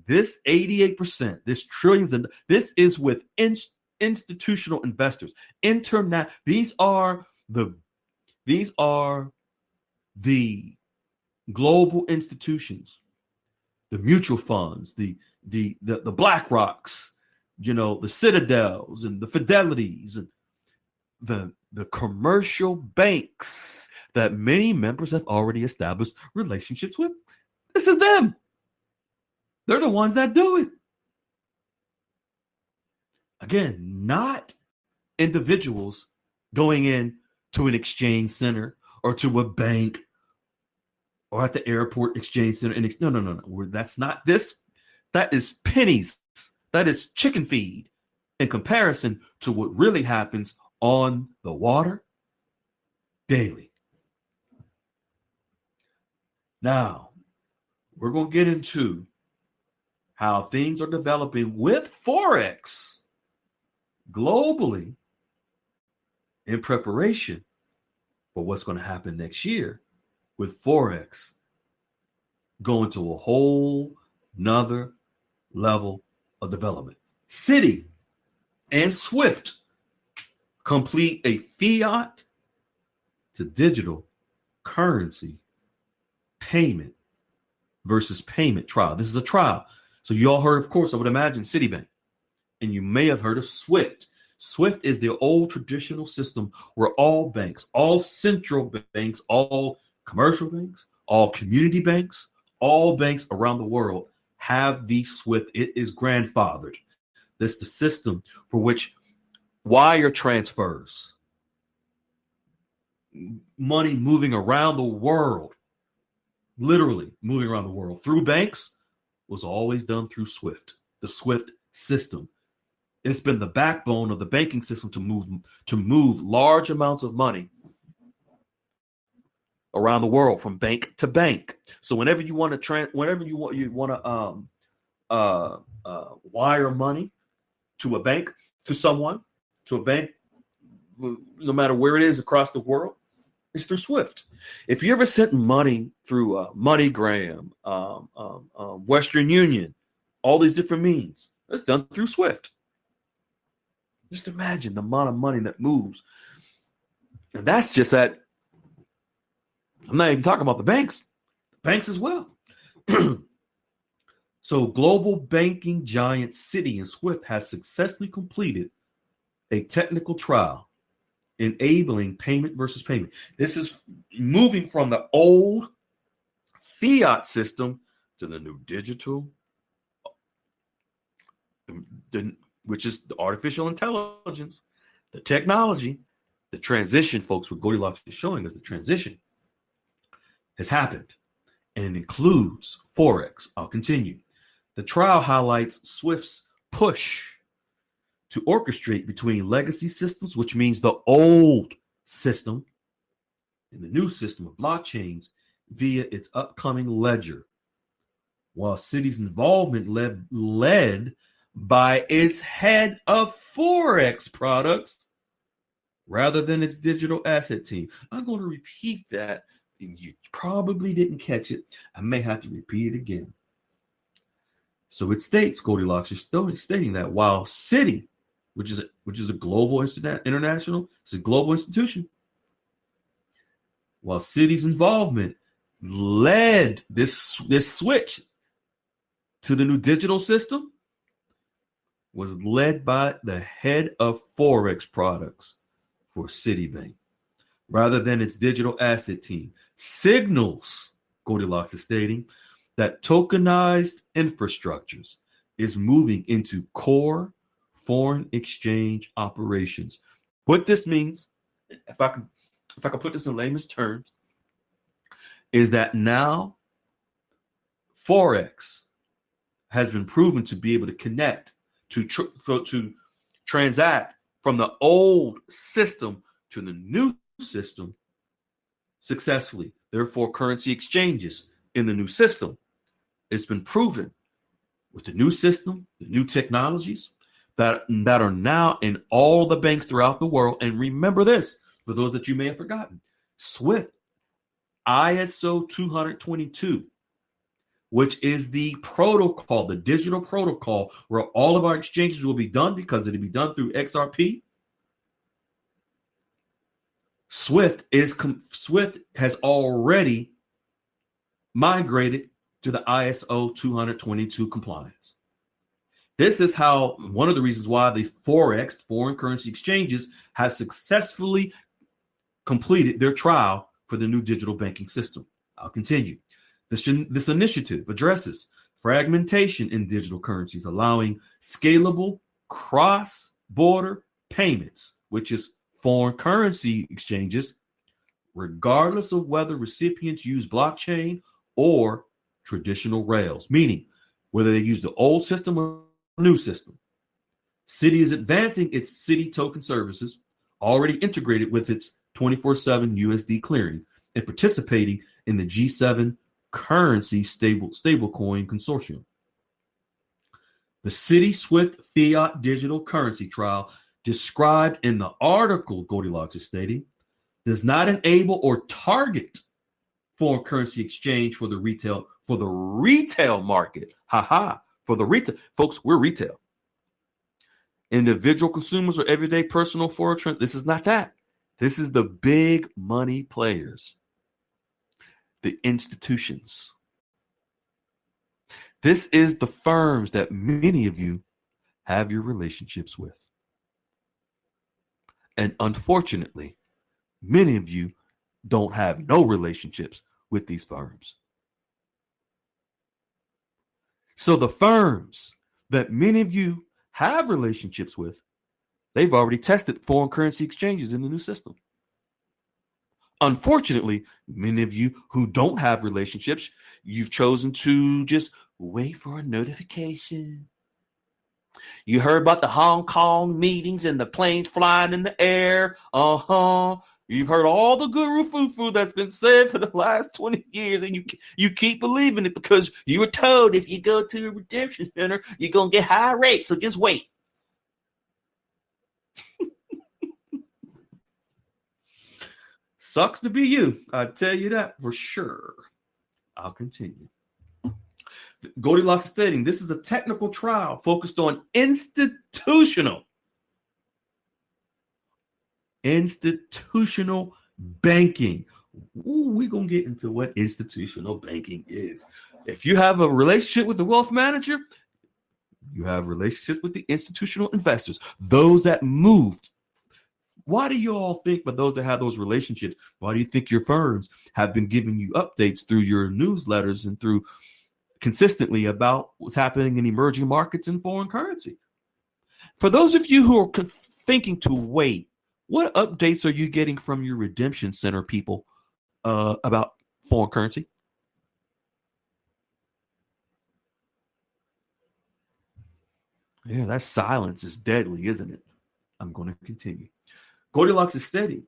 This 88%, this trillions, and this is with institutional investors. These are the global institutions, the mutual funds, the Black Rocks, the Citadels and the Fidelities, and the commercial banks that many members have already established relationships with. This is them. They're the ones that do it. Again, not individuals going in to an exchange center or to a bank or at the airport exchange center. No. That's not this. That is pennies. That is chicken feed in comparison to what really happens on the water daily. Now, we're going to get into how things are developing with Forex globally in preparation for what's going to happen next year with Forex going to a whole nother level of development. Citi and SWIFT complete a fiat to digital currency payment versus payment trial. This is a trial. So you all heard, of course, I would imagine Citibank, and you may have heard of SWIFT. SWIFT is the old traditional system where all banks, all central banks, all commercial banks, all community banks, all banks around the world have the SWIFT. It is grandfathered. This is the system for which wire transfers, money moving around the world, literally moving around the world through banks, was always done through SWIFT, the SWIFT system. It's been the backbone of the banking system to move large amounts of money around the world from bank to bank. So whenever you want to wire money to a bank, to someone, to a bank, no matter where it is across the world, it's through SWIFT. If you ever sent money through MoneyGram, Western Union, all these different means, it's done through SWIFT. Just imagine the amount of money that moves. And that's just that. I'm not even talking about the banks as well. So global banking giant Citi and SWIFT has successfully completed a technical trial enabling payment versus payment. This is moving from the old fiat system to the new digital, which is the artificial intelligence, the technology. The transition, folks, what Goldilocks is showing us, the transition has happened, and it includes Forex. I'll continue. The trial highlights SWIFT's push to orchestrate between legacy systems, which means the old system, and the new system of blockchains via its upcoming ledger, while Citi's involvement led by its head of Forex products rather than its digital asset team. I'm going to repeat that. You probably didn't catch it. I may have to repeat it again. So it states, Goldilocks is stating that while Citi, which is a global international, it's a global institution, while Citi's involvement led this switch to the new digital system, was led by the head of Forex products for Citibank, rather than its digital asset team. Signals, Goldilocks is stating, that tokenized infrastructures is moving into core foreign exchange operations. What this means, if I can put this in layman's terms, is that now Forex has been proven to be able to connect, to transact from the old system to the new system successfully. Therefore, currency exchanges in the new system, it's been proven with the new system, the new technologies that are now in all the banks throughout the world. And remember this, for those that you may have forgotten, SWIFT ISO 222, which is the protocol, the digital protocol where all of our exchanges will be done, because it'll be done through XRP. SWIFT has already migrated to the ISO 222 compliance. This is how, one of the reasons why the Forex, foreign currency exchanges, have successfully completed their trial for the new digital banking system. I'll continue. This initiative addresses fragmentation in digital currencies, allowing scalable cross-border payments, which is foreign currency exchanges, regardless of whether recipients use blockchain or traditional rails, meaning whether they use the old system or new system. Citi is advancing its Citi token services, already integrated with its 24/7 USD clearing, and participating in the G7 currency stablecoin consortium. The Citi Swift fiat digital currency trial, described in the article Goldilocks is stating, does not enable or target foreign currency exchange for the retail market. For the retail. Folks, we're retail. Individual consumers or everyday personal forex. This is not that. This is the big money players, the institutions. This is the firms that many of you have your relationships with. And unfortunately, many of you don't have no relationships with these firms. So the firms that many of you have relationships with, they've already tested foreign currency exchanges in the new system. Unfortunately, many of you who don't have relationships, you've chosen to just wait for a notification. You heard about the Hong Kong meetings and the planes flying in the air. You've heard all the guru foo-foo that's been said for the last 20 years, and you keep believing it because you were told if you go to a redemption center, you're going to get high rates, so just wait. Sucks to be you. I tell you that for sure. I'll continue. Goldilocks stating this is a technical trial focused on institutional banking. We're going to get into what institutional banking is. If you have a relationship with the wealth manager, you have relationships with the institutional investors, those that moved. Why do you all think, but those that have those relationships, why do you think your firms have been giving you updates through your newsletters and through consistently about what's happening in emerging markets and foreign currency? For those of you who are thinking to wait, what updates are you getting from your redemption center people about foreign currency? Yeah, that silence is deadly, isn't it? I'm going to continue. Goldilocks is stating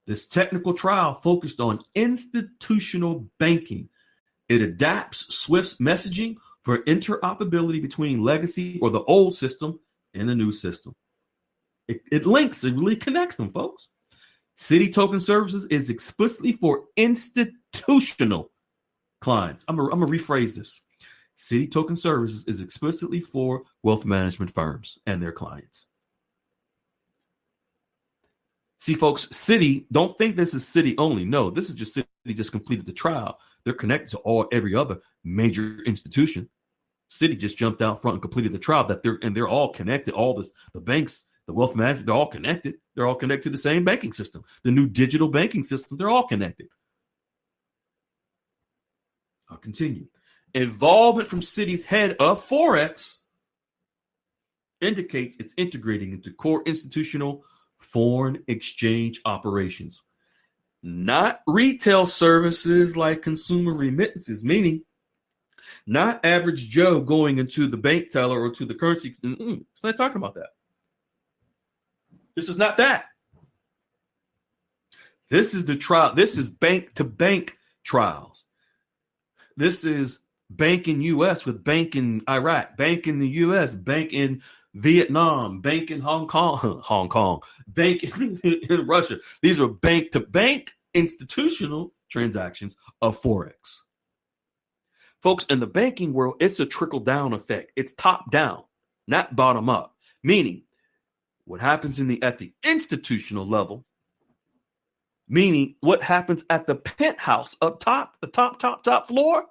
this technical trial focused on institutional banking. It adapts Swift's messaging for interoperability between legacy or the old system and the new system. It links, it really connects them, folks. Citi Token Services is explicitly for institutional clients. I'm gonna rephrase this. Citi Token Services is explicitly for wealth management firms and their clients. See, folks, Citi, don't think this is Citi only. No, this is just Citi just completed the trial. They're connected to every other major institution. Citi just jumped out front and completed the trial they're all connected. All this, the banks, the wealth management, they're all connected. They're all connected to the same banking system. The new digital banking system, they're all connected. I'll continue. Involvement from Citi's head of Forex indicates it's integrating into core institutional foreign exchange operations, not retail services like consumer remittances, meaning not average Joe going into the bank teller or to the currency. It's not talking about that. This is not that. This is the trial. This is bank to bank trials. This is bank in U.S. with bank in Iraq, bank in the U.S., bank in Vietnam, bank in Hong Kong, bank in Russia. These are bank to bank institutional transactions of Forex. Folks, in the banking world, it's a trickle down effect. It's top down, not bottom up. Meaning, what happens at the institutional level, meaning what happens at the penthouse up top, the top floor,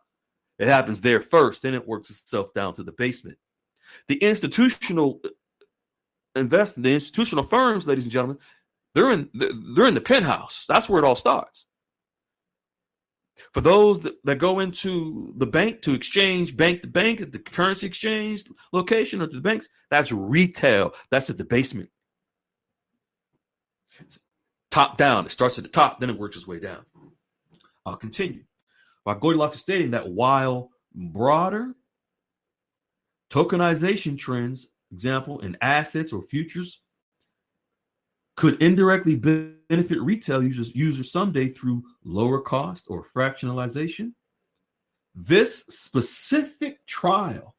it happens there first, then it works itself down to the basement. The institutional investors, the institutional firms, ladies and gentlemen, they're in the penthouse. That's where it all starts. For those that go into the bank to exchange, bank to bank at the currency exchange location or to the banks, that's retail. That's at the basement. It's top down. It starts at the top, then it works its way down. I'll continue. While Goldilocks is stating that while broader tokenization trends, example, in assets or futures, could indirectly benefit retail users someday through lower cost or fractionalization. This specific trial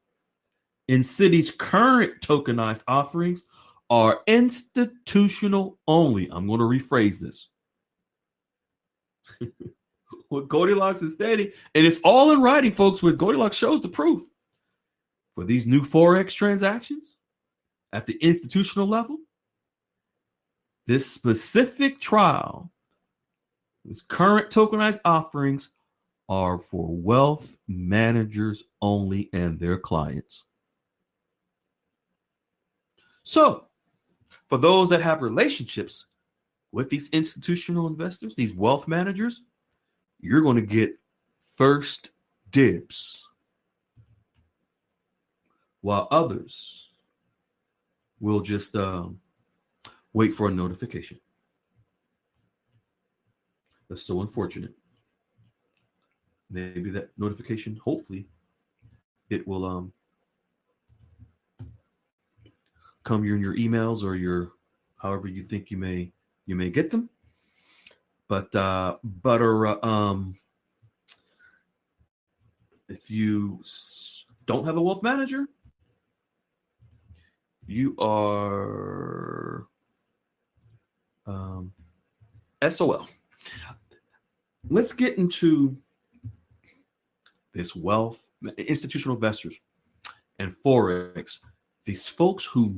in Citi's current tokenized offerings are institutional only. I'm going to rephrase this. What Goldilocks is stating, and it's all in writing, folks, where Goldilocks shows the proof. For these new Forex transactions at the institutional level, this specific trial, these current tokenized offerings are for wealth managers only and their clients. So, for those that have relationships with these institutional investors, these wealth managers, you're going to get first dibs, while others will just wait for a notification. That's so unfortunate. Maybe that notification, hopefully, it will come in your emails or your however you think you may get them. But if you don't have a wealth manager, you are SOL. Let's get into this wealth, institutional investors and Forex. These folks who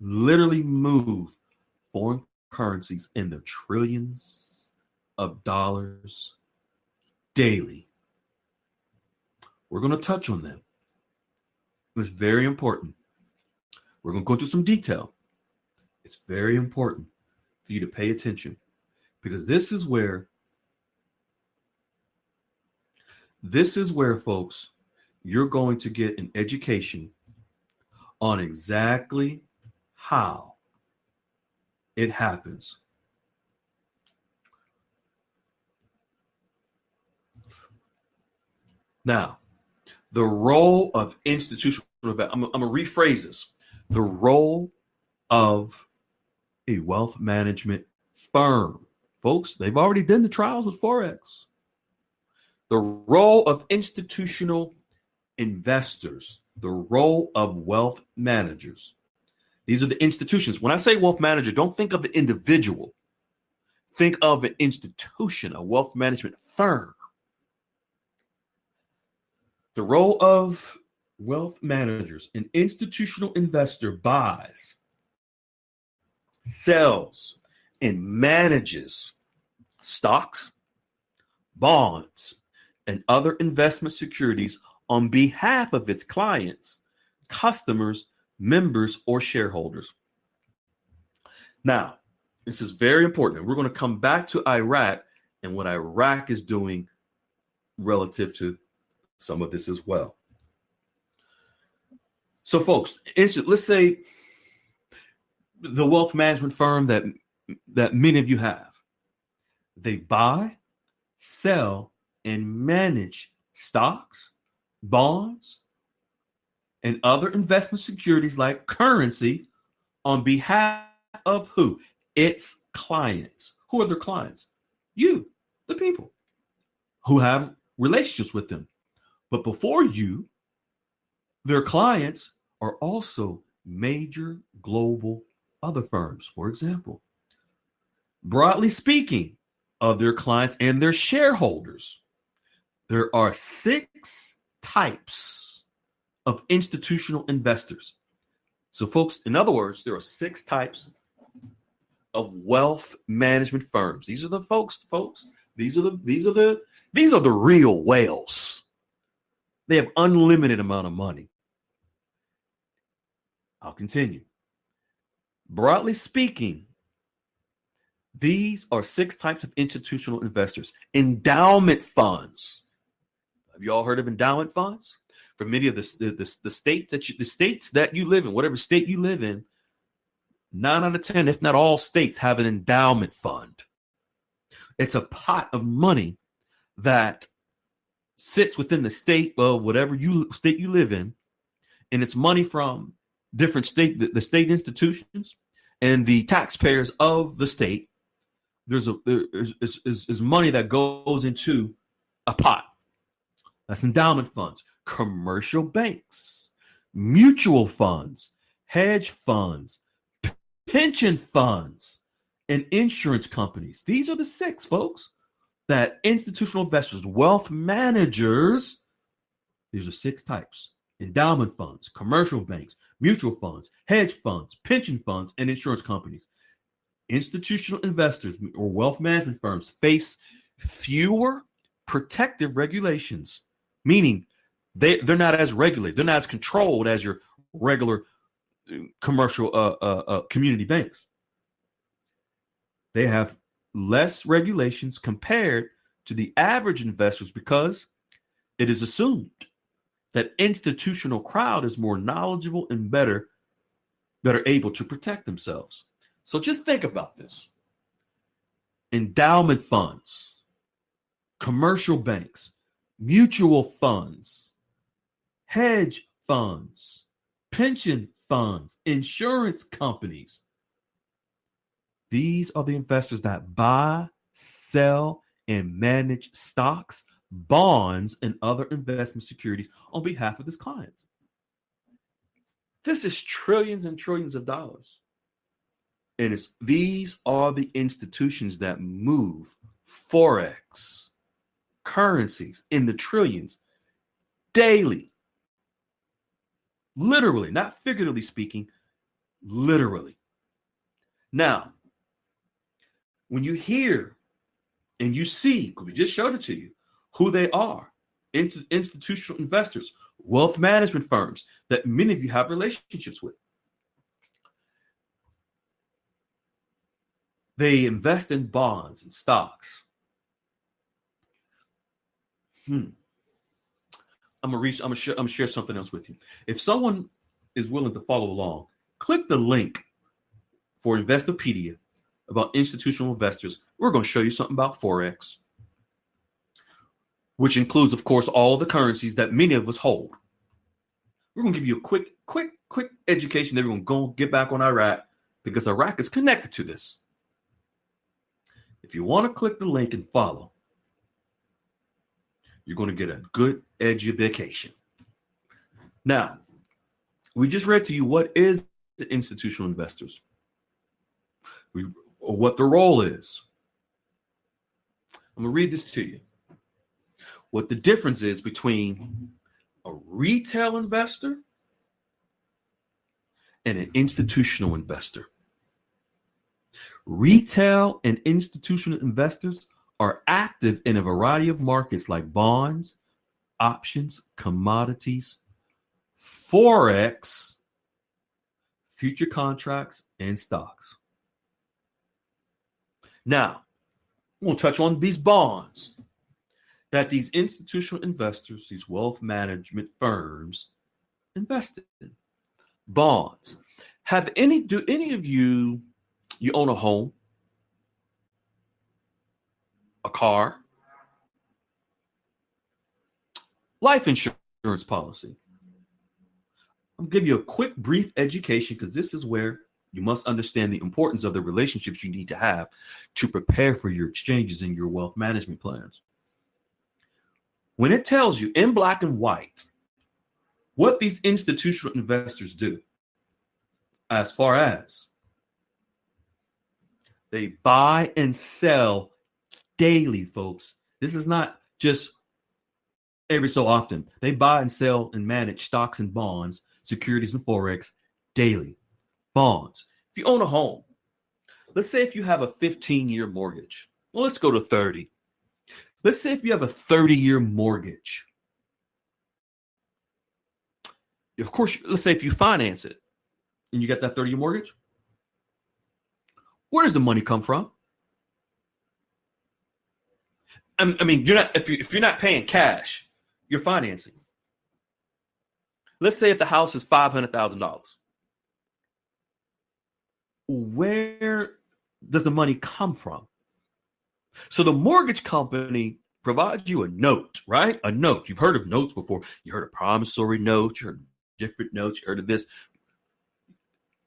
literally move foreign currencies in the trillions of dollars daily. We're going to touch on them. It's very important. We're going to go into some detail. It's very important for you to pay attention, because this is where, folks, you're going to get an education on exactly how it happens. Now, the role of institutional investment, I'm going to rephrase this. The role of a wealth management firm. Folks, they've already done the trials with Forex. The role of institutional investors, the role of wealth managers. These are the institutions. When I say wealth manager, don't think of the individual. Think of an institution, a wealth management firm. The role of wealth managers: an institutional investor buys, sells, and manages stocks, bonds, and other investment securities on behalf of its clients, customers, members, or shareholders. Now, this is very important. We're going to come back to Iraq and what Iraq is doing relative to some of this as well. So, folks, let's say the wealth management firm that many of you have, they buy, sell, and manage stocks, bonds, and other investment securities like currency on behalf of who? Its clients. Who are their clients? You, the people who have relationships with them. But before you, their clients are also major global other firms. For example, broadly speaking, of their clients and their shareholders, there are 6 types of institutional investors. So, folks, in other words, there are 6 types of wealth management firms. These are the folks. These are the real whales. They have unlimited amount of money. I'll continue. Broadly speaking, these are 6 types of institutional investors. Endowment funds. Have you all heard of endowment funds? For many of the states that you live in, whatever state you live in, 9 out of 10, if not all states, have an endowment fund. It's a pot of money that sits within the state of whatever state you live in, and it's money from different the state institutions and the taxpayers of the state. There's money that goes into a pot. That's endowment funds. Commercial banks, mutual funds, hedge funds, pension funds, and insurance companies. These are the six, folks, that institutional investors, wealth managers, these are six types: endowment funds, commercial banks, mutual funds, hedge funds, pension funds, and insurance companies. Institutional investors or wealth management firms face fewer protective regulations, meaning they're not as regulated, they're not as controlled as your regular commercial community banks. They have less regulations compared to the average investors because it is assumed that institutional crowd is more knowledgeable and better able to protect themselves. So just think about this. Endowment funds, commercial banks, mutual funds, hedge funds, pension funds, insurance companies. These are the investors that buy, sell, and manage stocks, bonds, and other investment securities on behalf of his clients. This is trillions and trillions of dollars. And these are the institutions that move Forex, currencies in the trillions daily. Literally, not figuratively speaking, literally. Now, when you hear and you see, because we just showed it to you, who they are, institutional investors, wealth management firms that many of you have relationships with. They invest in bonds and stocks. I'm gonna share something else with you. If someone is willing to follow along, click the link for Investopedia about institutional investors. We're going to show you something about Forex, which includes, of course, all the currencies that many of us hold. We're going to give you a quick education. Then we're going to get back on Iraq because Iraq is connected to this. If you want to click the link and follow, you're going to get a good education. Now, we just read to you what is the institutional investors, or what the role is. I'm going to read this to you. What the difference is between a retail investor and an institutional investor. Retail and institutional investors are active in a variety of markets like bonds, options, commodities, Forex, future contracts, and stocks. Now, we're going to touch on these bonds that these institutional investors, these wealth management firms, invest in. Bonds. Do any of you own a home, a car, life insurance policy? I'm going to give you a quick, brief education because this is where you must understand the importance of the relationships you need to have to prepare for your exchanges and your wealth management plans. When it tells you in black and white what these institutional investors do, as far as they buy and sell daily, folks. This is not just every so often. They buy and sell and manage stocks and bonds, securities and Forex daily. Bonds. If you own a home, let's say if you have a 15-year mortgage. Well, let's go to 30. Let's say if you have a 30-year mortgage. Of course, let's say if you finance it and you got that 30-year mortgage, where does the money come from? I mean, if you're not paying cash, you're financing. Let's say if the house is $500,000. Where does the money come from? So the mortgage company provides you a note, right? A note. You've heard of notes before. You heard of promissory notes. You heard different notes. You heard of this.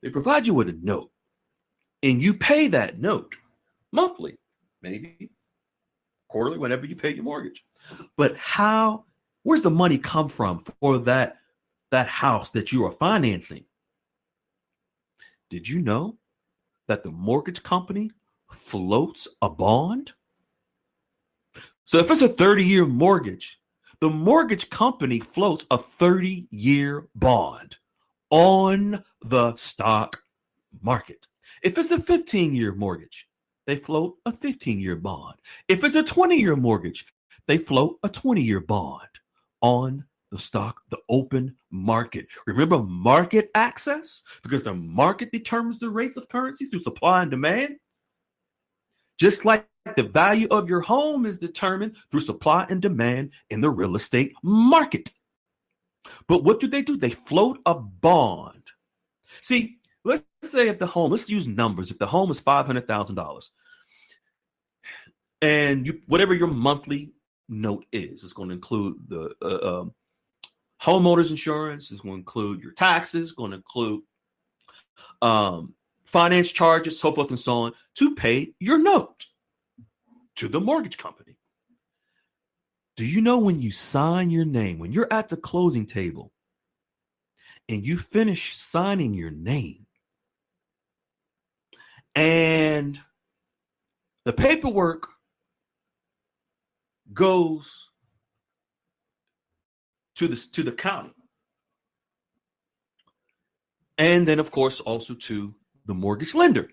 They provide you with a note, and you pay that note monthly, maybe quarterly, whenever you pay your mortgage. But where's the money come from for that house that you are financing? Did you know that the mortgage company floats a bond. So if it's a 30-year mortgage, the mortgage company floats a 30-year bond on the stock market. If it's a 15-year mortgage, they float a 15-year bond. If it's a 20-year mortgage, they float a 20-year bond on the open market. Remember market access? Because the market determines the rates of currencies through supply and demand. Just like the value of your home is determined through supply and demand in the real estate market. But what do? They float a bond. See, let's say let's use numbers. If the home is $500,000 and whatever your monthly note is, it's going to include the homeowner's insurance, it's going to include your taxes, going to include finance charges, so forth and so on, to pay your note to the mortgage company. Do you know when you sign your name, when you're at the closing table and you finish signing your name and the paperwork goes to the county, and then of course also to the mortgage lender,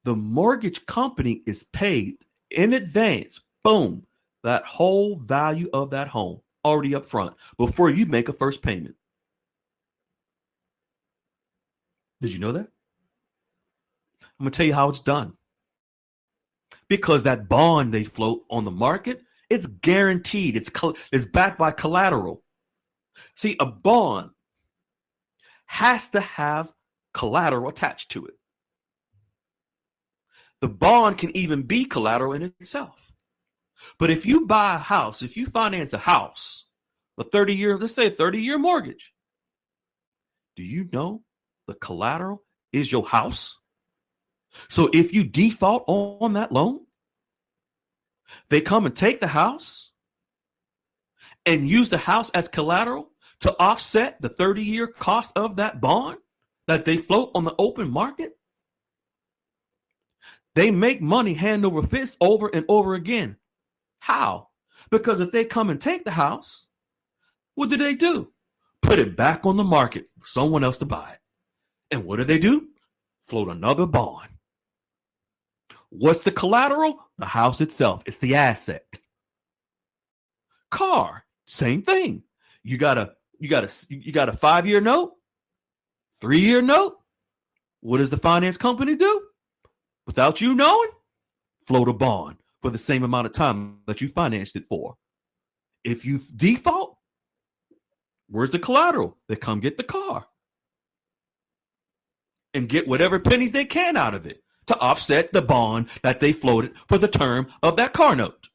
the mortgage company is paid in advance, boom, that whole value of that home already up front before you make a first payment. Did you know that? I'm going to tell you how it's done. Because that bond they float on the market, it's guaranteed. It's backed by collateral. See, a bond has to have collateral attached to it. The bond can even be collateral in itself. But if you buy a house, if you finance a house, let's say a 30-year mortgage, do you know the collateral is your house? So if you default on that loan, they come and take the house and use the house as collateral to offset the 30-year cost of that bond that they float on the open market. They make money hand over fist over and over again. How? Because if they come and take the house, what do? Put it back on the market for someone else to buy it. And what do? Float another bond. What's the collateral? The house itself. It's the asset. Car, same thing. You got a 5-year note, 3-year note. What does the finance company do? Without you knowing, float a bond for the same amount of time that you financed it for. If you default, where's the collateral? They come get the car and get whatever pennies they can out of it to offset the bond that they floated for the term of that car note.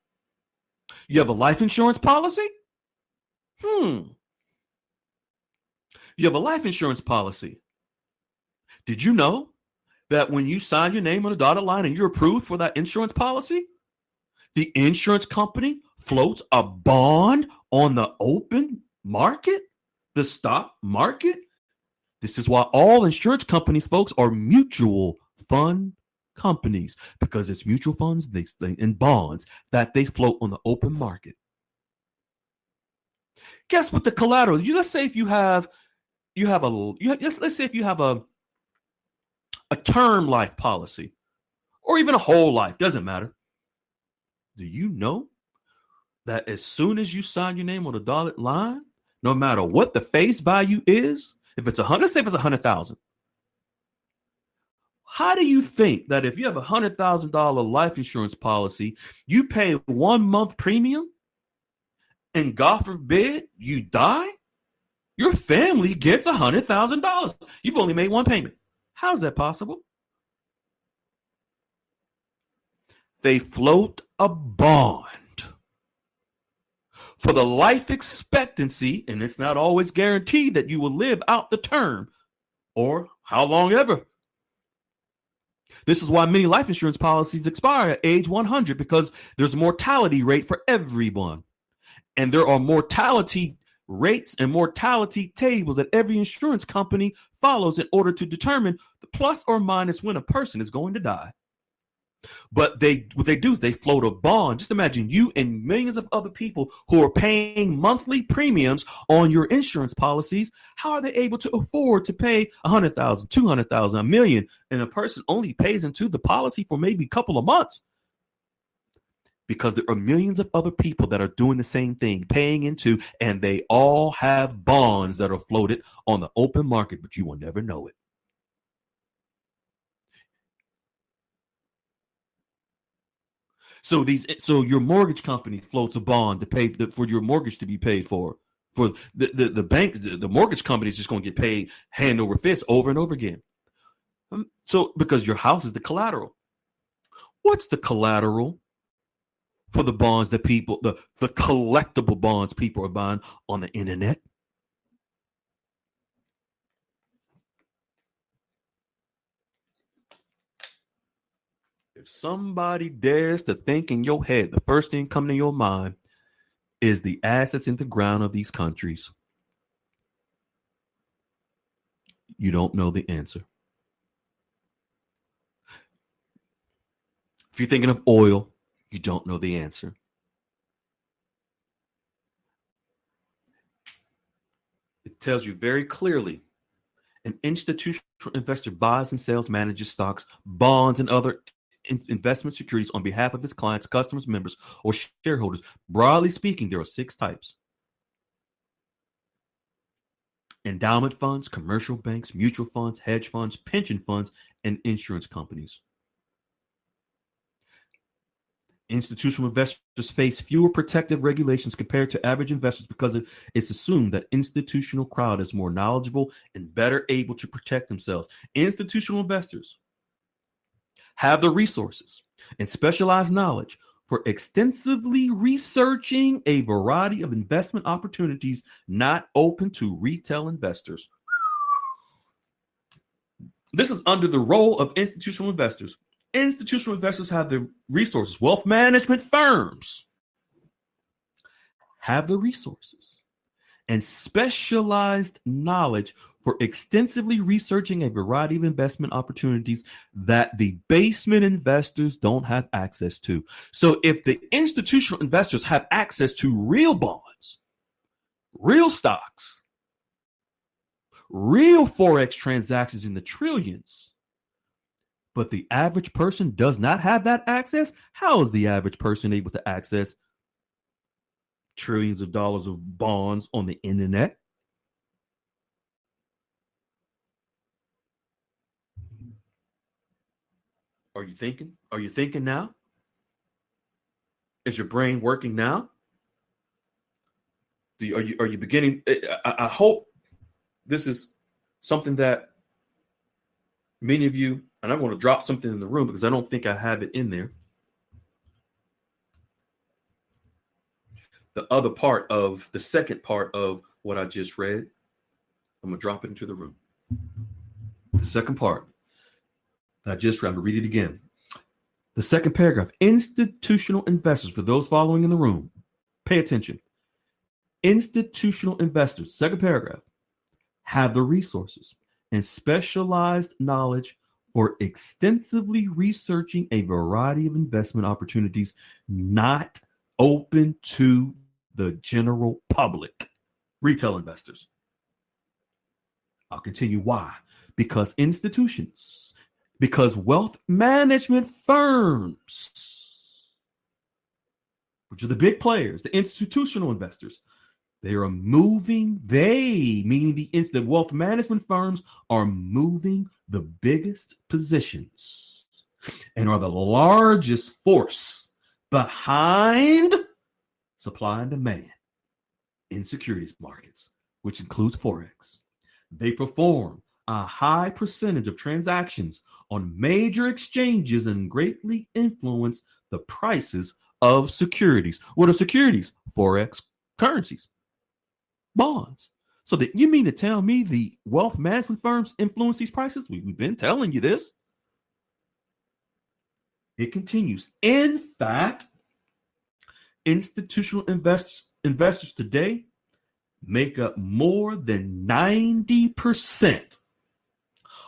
You have a life insurance policy? You have a life insurance policy. Did you know that when you sign your name on a dotted line and you're approved for that insurance policy, the insurance company floats a bond on the open market, the stock market? This is why all insurance companies, folks, are mutual fund companies, because it's mutual funds and bonds that they float on the open market. Guess what the collateral? Let's say if you have a term life policy, or even a whole life, doesn't matter. Do you know that as soon as you sign your name on a dotted line, no matter what the face value is, if it's let's say if it's 100,000, how do you think that if you have a $100,000 life insurance policy, you pay 1 month premium, and God forbid you die, your family gets $100,000? You've only made one payment. How is that possible? They float a bond for the life expectancy, and it's not always guaranteed that you will live out the term or how long ever. This is why many life insurance policies expire at age 100, because there's a mortality rate for everyone. And there are mortality rates, and mortality tables that every insurance company follows in order to determine the plus or minus when a person is going to die. But what they do is they float a bond. Just imagine you and millions of other people who are paying monthly premiums on your insurance policies. How are they able to afford to pay $100,000, $200,000, $1 million, and a person only pays into the policy for maybe a couple of months? Because there are millions of other people that are doing the same thing, paying into, and they all have bonds that are floated on the open market, but you will never know it. So your mortgage company floats a bond to pay for your mortgage to be paid for. For the bank, the mortgage company is just going to get paid hand over fist over and over again. So because your house is the collateral. What's the collateral for the bonds that people, the collectible bonds people are buying on the internet? If somebody dares to think in your head, the first thing coming to your mind is the assets in the ground of these countries, you don't know the answer. If you're thinking of oil, you don't know the answer. It tells you very clearly an institutional investor buys and sells, manages stocks, bonds, and other investment securities on behalf of his clients, customers, members, or shareholders. Broadly speaking, there are 6 types: endowment funds, commercial banks, mutual funds, hedge funds, pension funds, and insurance companies. Institutional investors face fewer protective regulations compared to average investors because it's assumed that institutional crowd is more knowledgeable and better able to protect themselves. Institutional investors have the resources and specialized knowledge for extensively researching a variety of investment opportunities not open to retail investors. This is under the role of institutional investors. Institutional investors have the resources. Wealth management firms have the resources and specialized knowledge for extensively researching a variety of investment opportunities that the basement investors don't have access to. So if the institutional investors have access to real bonds, real stocks, real Forex transactions in the trillions, but the average person does not have that access, how is the average person able to access trillions of dollars of bonds on the internet? Are you thinking? Are you thinking now? Is your brain working now? Are you beginning? I hope this is something that many of you, and I'm going to drop something in the room because I don't think I have it in there. The second part of what I just read, I'm going to drop it into the room. The second part that I just read, I'm going to read it again. The second paragraph: institutional investors, for those following in the room, pay attention. Institutional investors, second paragraph, have the resources and specialized knowledge for extensively researching a variety of investment opportunities not open to the general public, retail investors. I'll continue. Why? Because wealth management firms, which are the big players, the institutional investors, meaning the wealth management firms are moving the biggest positions and are the largest force behind supply and demand in securities markets, which includes Forex. They perform a high percentage of transactions on major exchanges and greatly influence the prices of securities. What are securities? Forex currencies, bonds. So that you mean to tell me the wealth management firms influence these prices? We've been telling you this. It continues. In fact, institutional investors today make up more than 90%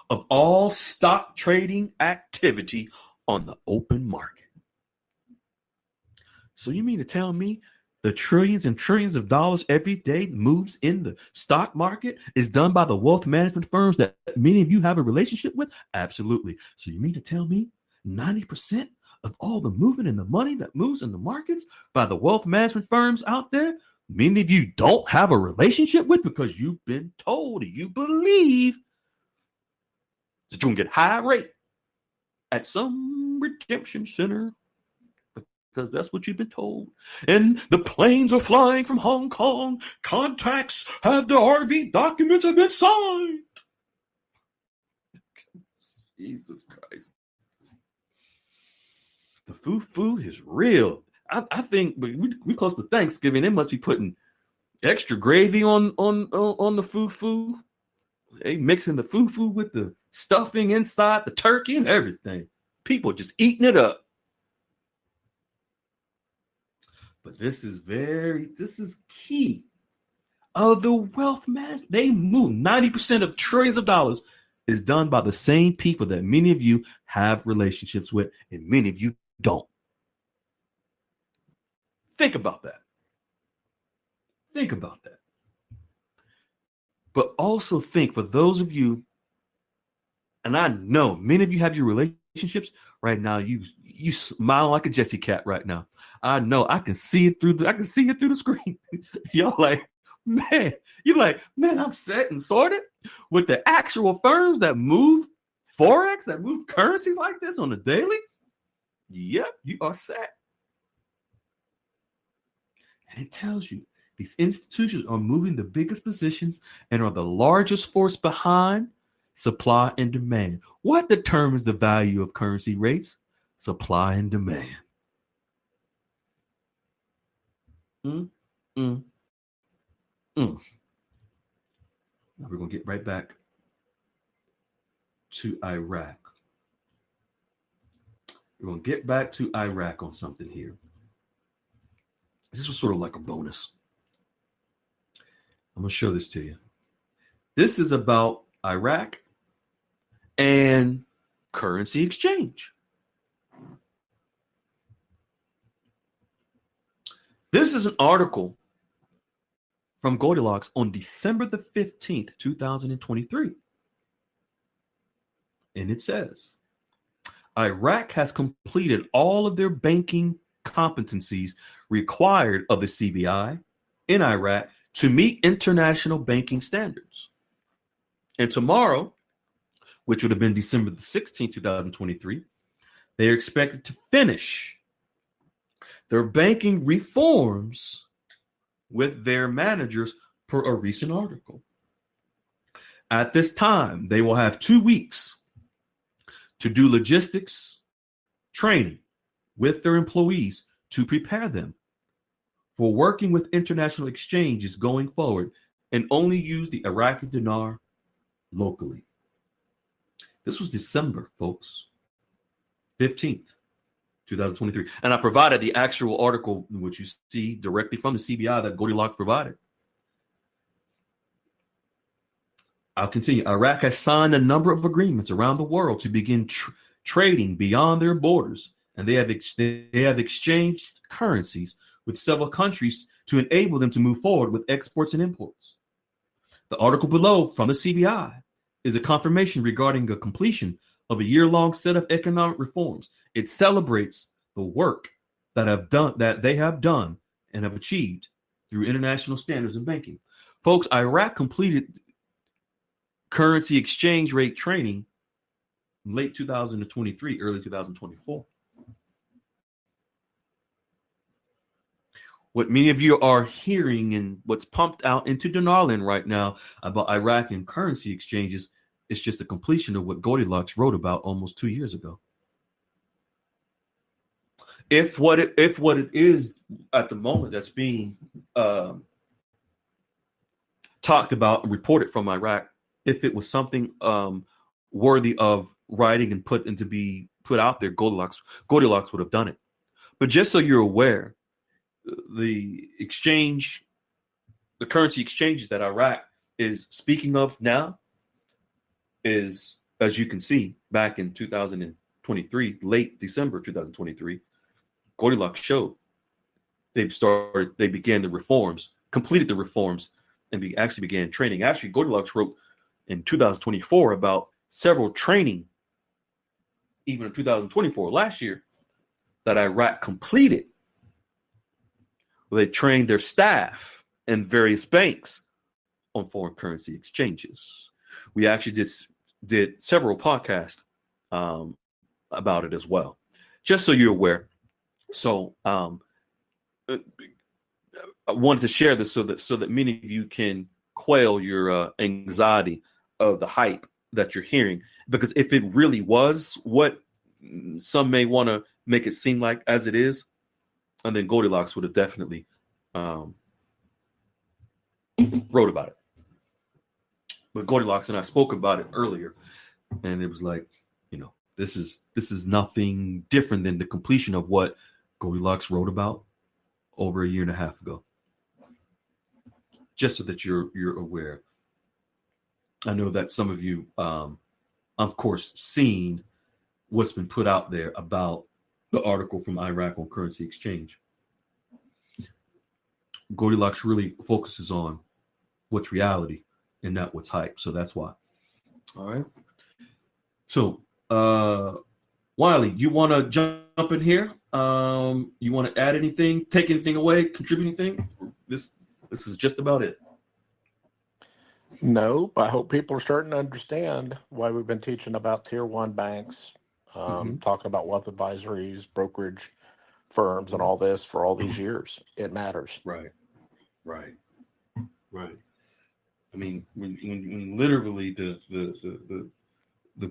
of all stock trading activity on the open market. So you mean to tell me the trillions and trillions of dollars every day moves in the stock market is done by the wealth management firms that many of you have a relationship with? Absolutely. So you mean to tell me 90% of all the movement and the money that moves in the markets by the wealth management firms out there, many of you don't have a relationship with because you've been told, you believe that you can get high rate at some redemption center because that's what you've been told. And the planes are flying from Hong Kong. Contacts have the RV documents have been signed. Jesus Christ. The foo-foo is real. I think we close to Thanksgiving. They must be putting extra gravy on the foo-foo. They mixing the foo-foo with the stuffing inside the turkey and everything. People just eating it up. But this is key. Of the wealth management, they move 90% of trillions of dollars is done by the same people that many of you have relationships with, and many of you don't. Think about that. Think about that. But also think for those of you, and I know many of you have your relationships right now. You smile like a Jessie cat right now. I know I can see it through the screen. Y'all like, man, you're like, man, I'm set and sorted with the actual firms that move Forex, that move currencies like this on a daily. Yep, you are set. And it tells you these institutions are moving the biggest positions and are the largest force behind supply and demand. What determines the value of currency rates? Supply and demand. Now we're going to get right back to Iraq. We're going to get back to Iraq on something here. This was sort of like a bonus. I'm going to show this to you. This is about Iraq and currency exchange. This is an article from Goldilocks on December the 15th, 2023. And it says, Iraq has completed all of their banking competencies required of the CBI in Iraq to meet international banking standards. And tomorrow, which would have been December the 16th, 2023, they are expected to finish their banking reforms with their managers per a recent article. At this time, they will have 2 weeks to do logistics training with their employees to prepare them for working with international exchanges going forward and only use the Iraqi dinar locally. This was December, folks, 15th, 2023. And I provided the actual article, which you see directly from the CBI that Goldilocks provided. I'll continue. Iraq has signed a number of agreements around the world to begin trading beyond their borders, and they have exchanged currencies with several countries to enable them to move forward with exports and imports. The article below from the CBI is a confirmation regarding the completion of a year-long set of economic reforms. It celebrates the work that they have done and have achieved through international standards in banking. Folks, Iraq completed currency exchange rate training in late 2023, early 2024. What many of you are hearing and what's pumped out into dinar land right now about Iraq and currency exchanges is just a completion of what Goldilocks wrote about almost 2 years ago. If what it is at the moment that's being talked about and reported from Iraq, if it was something worthy of writing and put out there, Goldilocks would have done it. But just so you're aware, the exchange the currency exchanges that Iraq is speaking of now is, as you can see, back in 2023, late December 2023, Goldilocks showed they began the reforms, completed the reforms, and actually began training. Actually, Goldilocks wrote in 2024 about several training, even in 2024, last year, that Iraq completed. They trained their staff and various banks on foreign currency exchanges. We actually did several podcasts about it as well, just so you're aware. So I wanted to share this so that many of you can quell your anxiety of the hype that you're hearing, because if it really was what some may want to make it seem like as it is, and then Goldilocks would have definitely wrote about it. But Goldilocks and I spoke about it earlier, and it was like, this is nothing different than the completion of what Goldilocks wrote about over a year and a half ago. Just so that you're aware. I know that some of you, of course, seen what's been put out there about the article from Iraq on currency exchange. Goldilocks really focuses on what's reality and not what's hype. So that's why. All right. So, Wiley, you want to jump in here? You want to add anything, take anything away, contribute anything? This is just about it. Nope. I hope people are starting to understand why we've been teaching about tier one banks, talking about wealth advisories, brokerage firms, and all this for all these years. It matters. Right. I mean, when literally the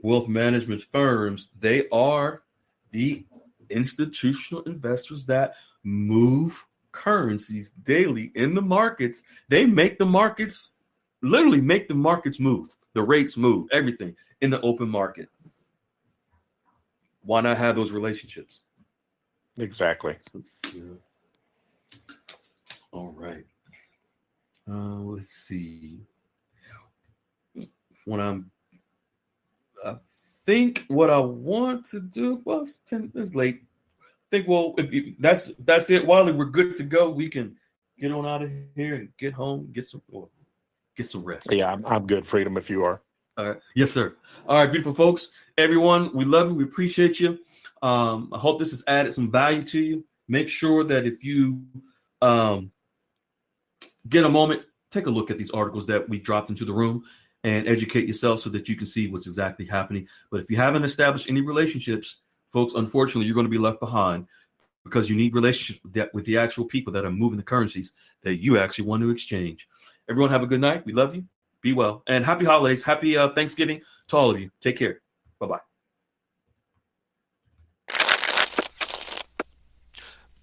wealth management firms, they are the institutional investors that move currencies daily in the markets. They make the markets, literally make the markets move, the rates move, everything in the open market. Why not have those relationships? Exactly. Yeah. All right. Let's see. I think what I want to do, well, it's late. I think, well, that's it, Wiley, we're good to go. We can get on out of here and get home, get some rest. Yeah, I'm good, Freedom, if you are. All right. Yes, sir. All right, beautiful folks. Everyone, we love you. We appreciate you. I hope this has added some value to you. Make sure that if you get a moment, take a look at these articles that we dropped into the room and educate yourself so that you can see what's exactly happening. But if you haven't established any relationships, folks, unfortunately, you're going to be left behind, because you need relationships with the actual people that are moving the currencies that you actually want to exchange. Everyone have a good night. We love you. Be well. And happy holidays. Happy Thanksgiving to all of you. Take care. Bye-bye.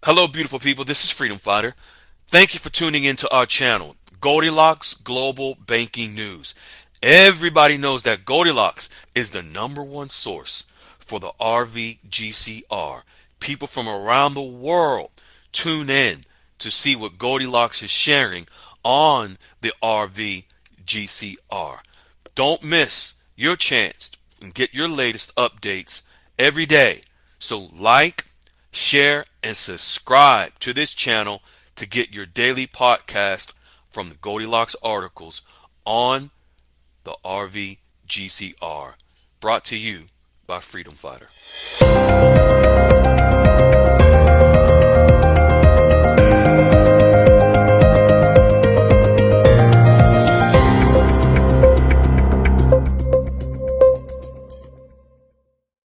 Hello, beautiful people. This is Freedom Fighter. Thank you for tuning into our channel, Goldilocks Global Banking News. Everybody knows that Goldilocks is the #1 source for the RVGCR. People from around the world tune in to see what Goldilocks is sharing on the RVGCR. Don't miss your chance and get your latest updates every day. So like, share, and subscribe to this channel to get your daily podcast from the Goldilocks articles on the RVGCR. Brought to you by Freedom Fighter.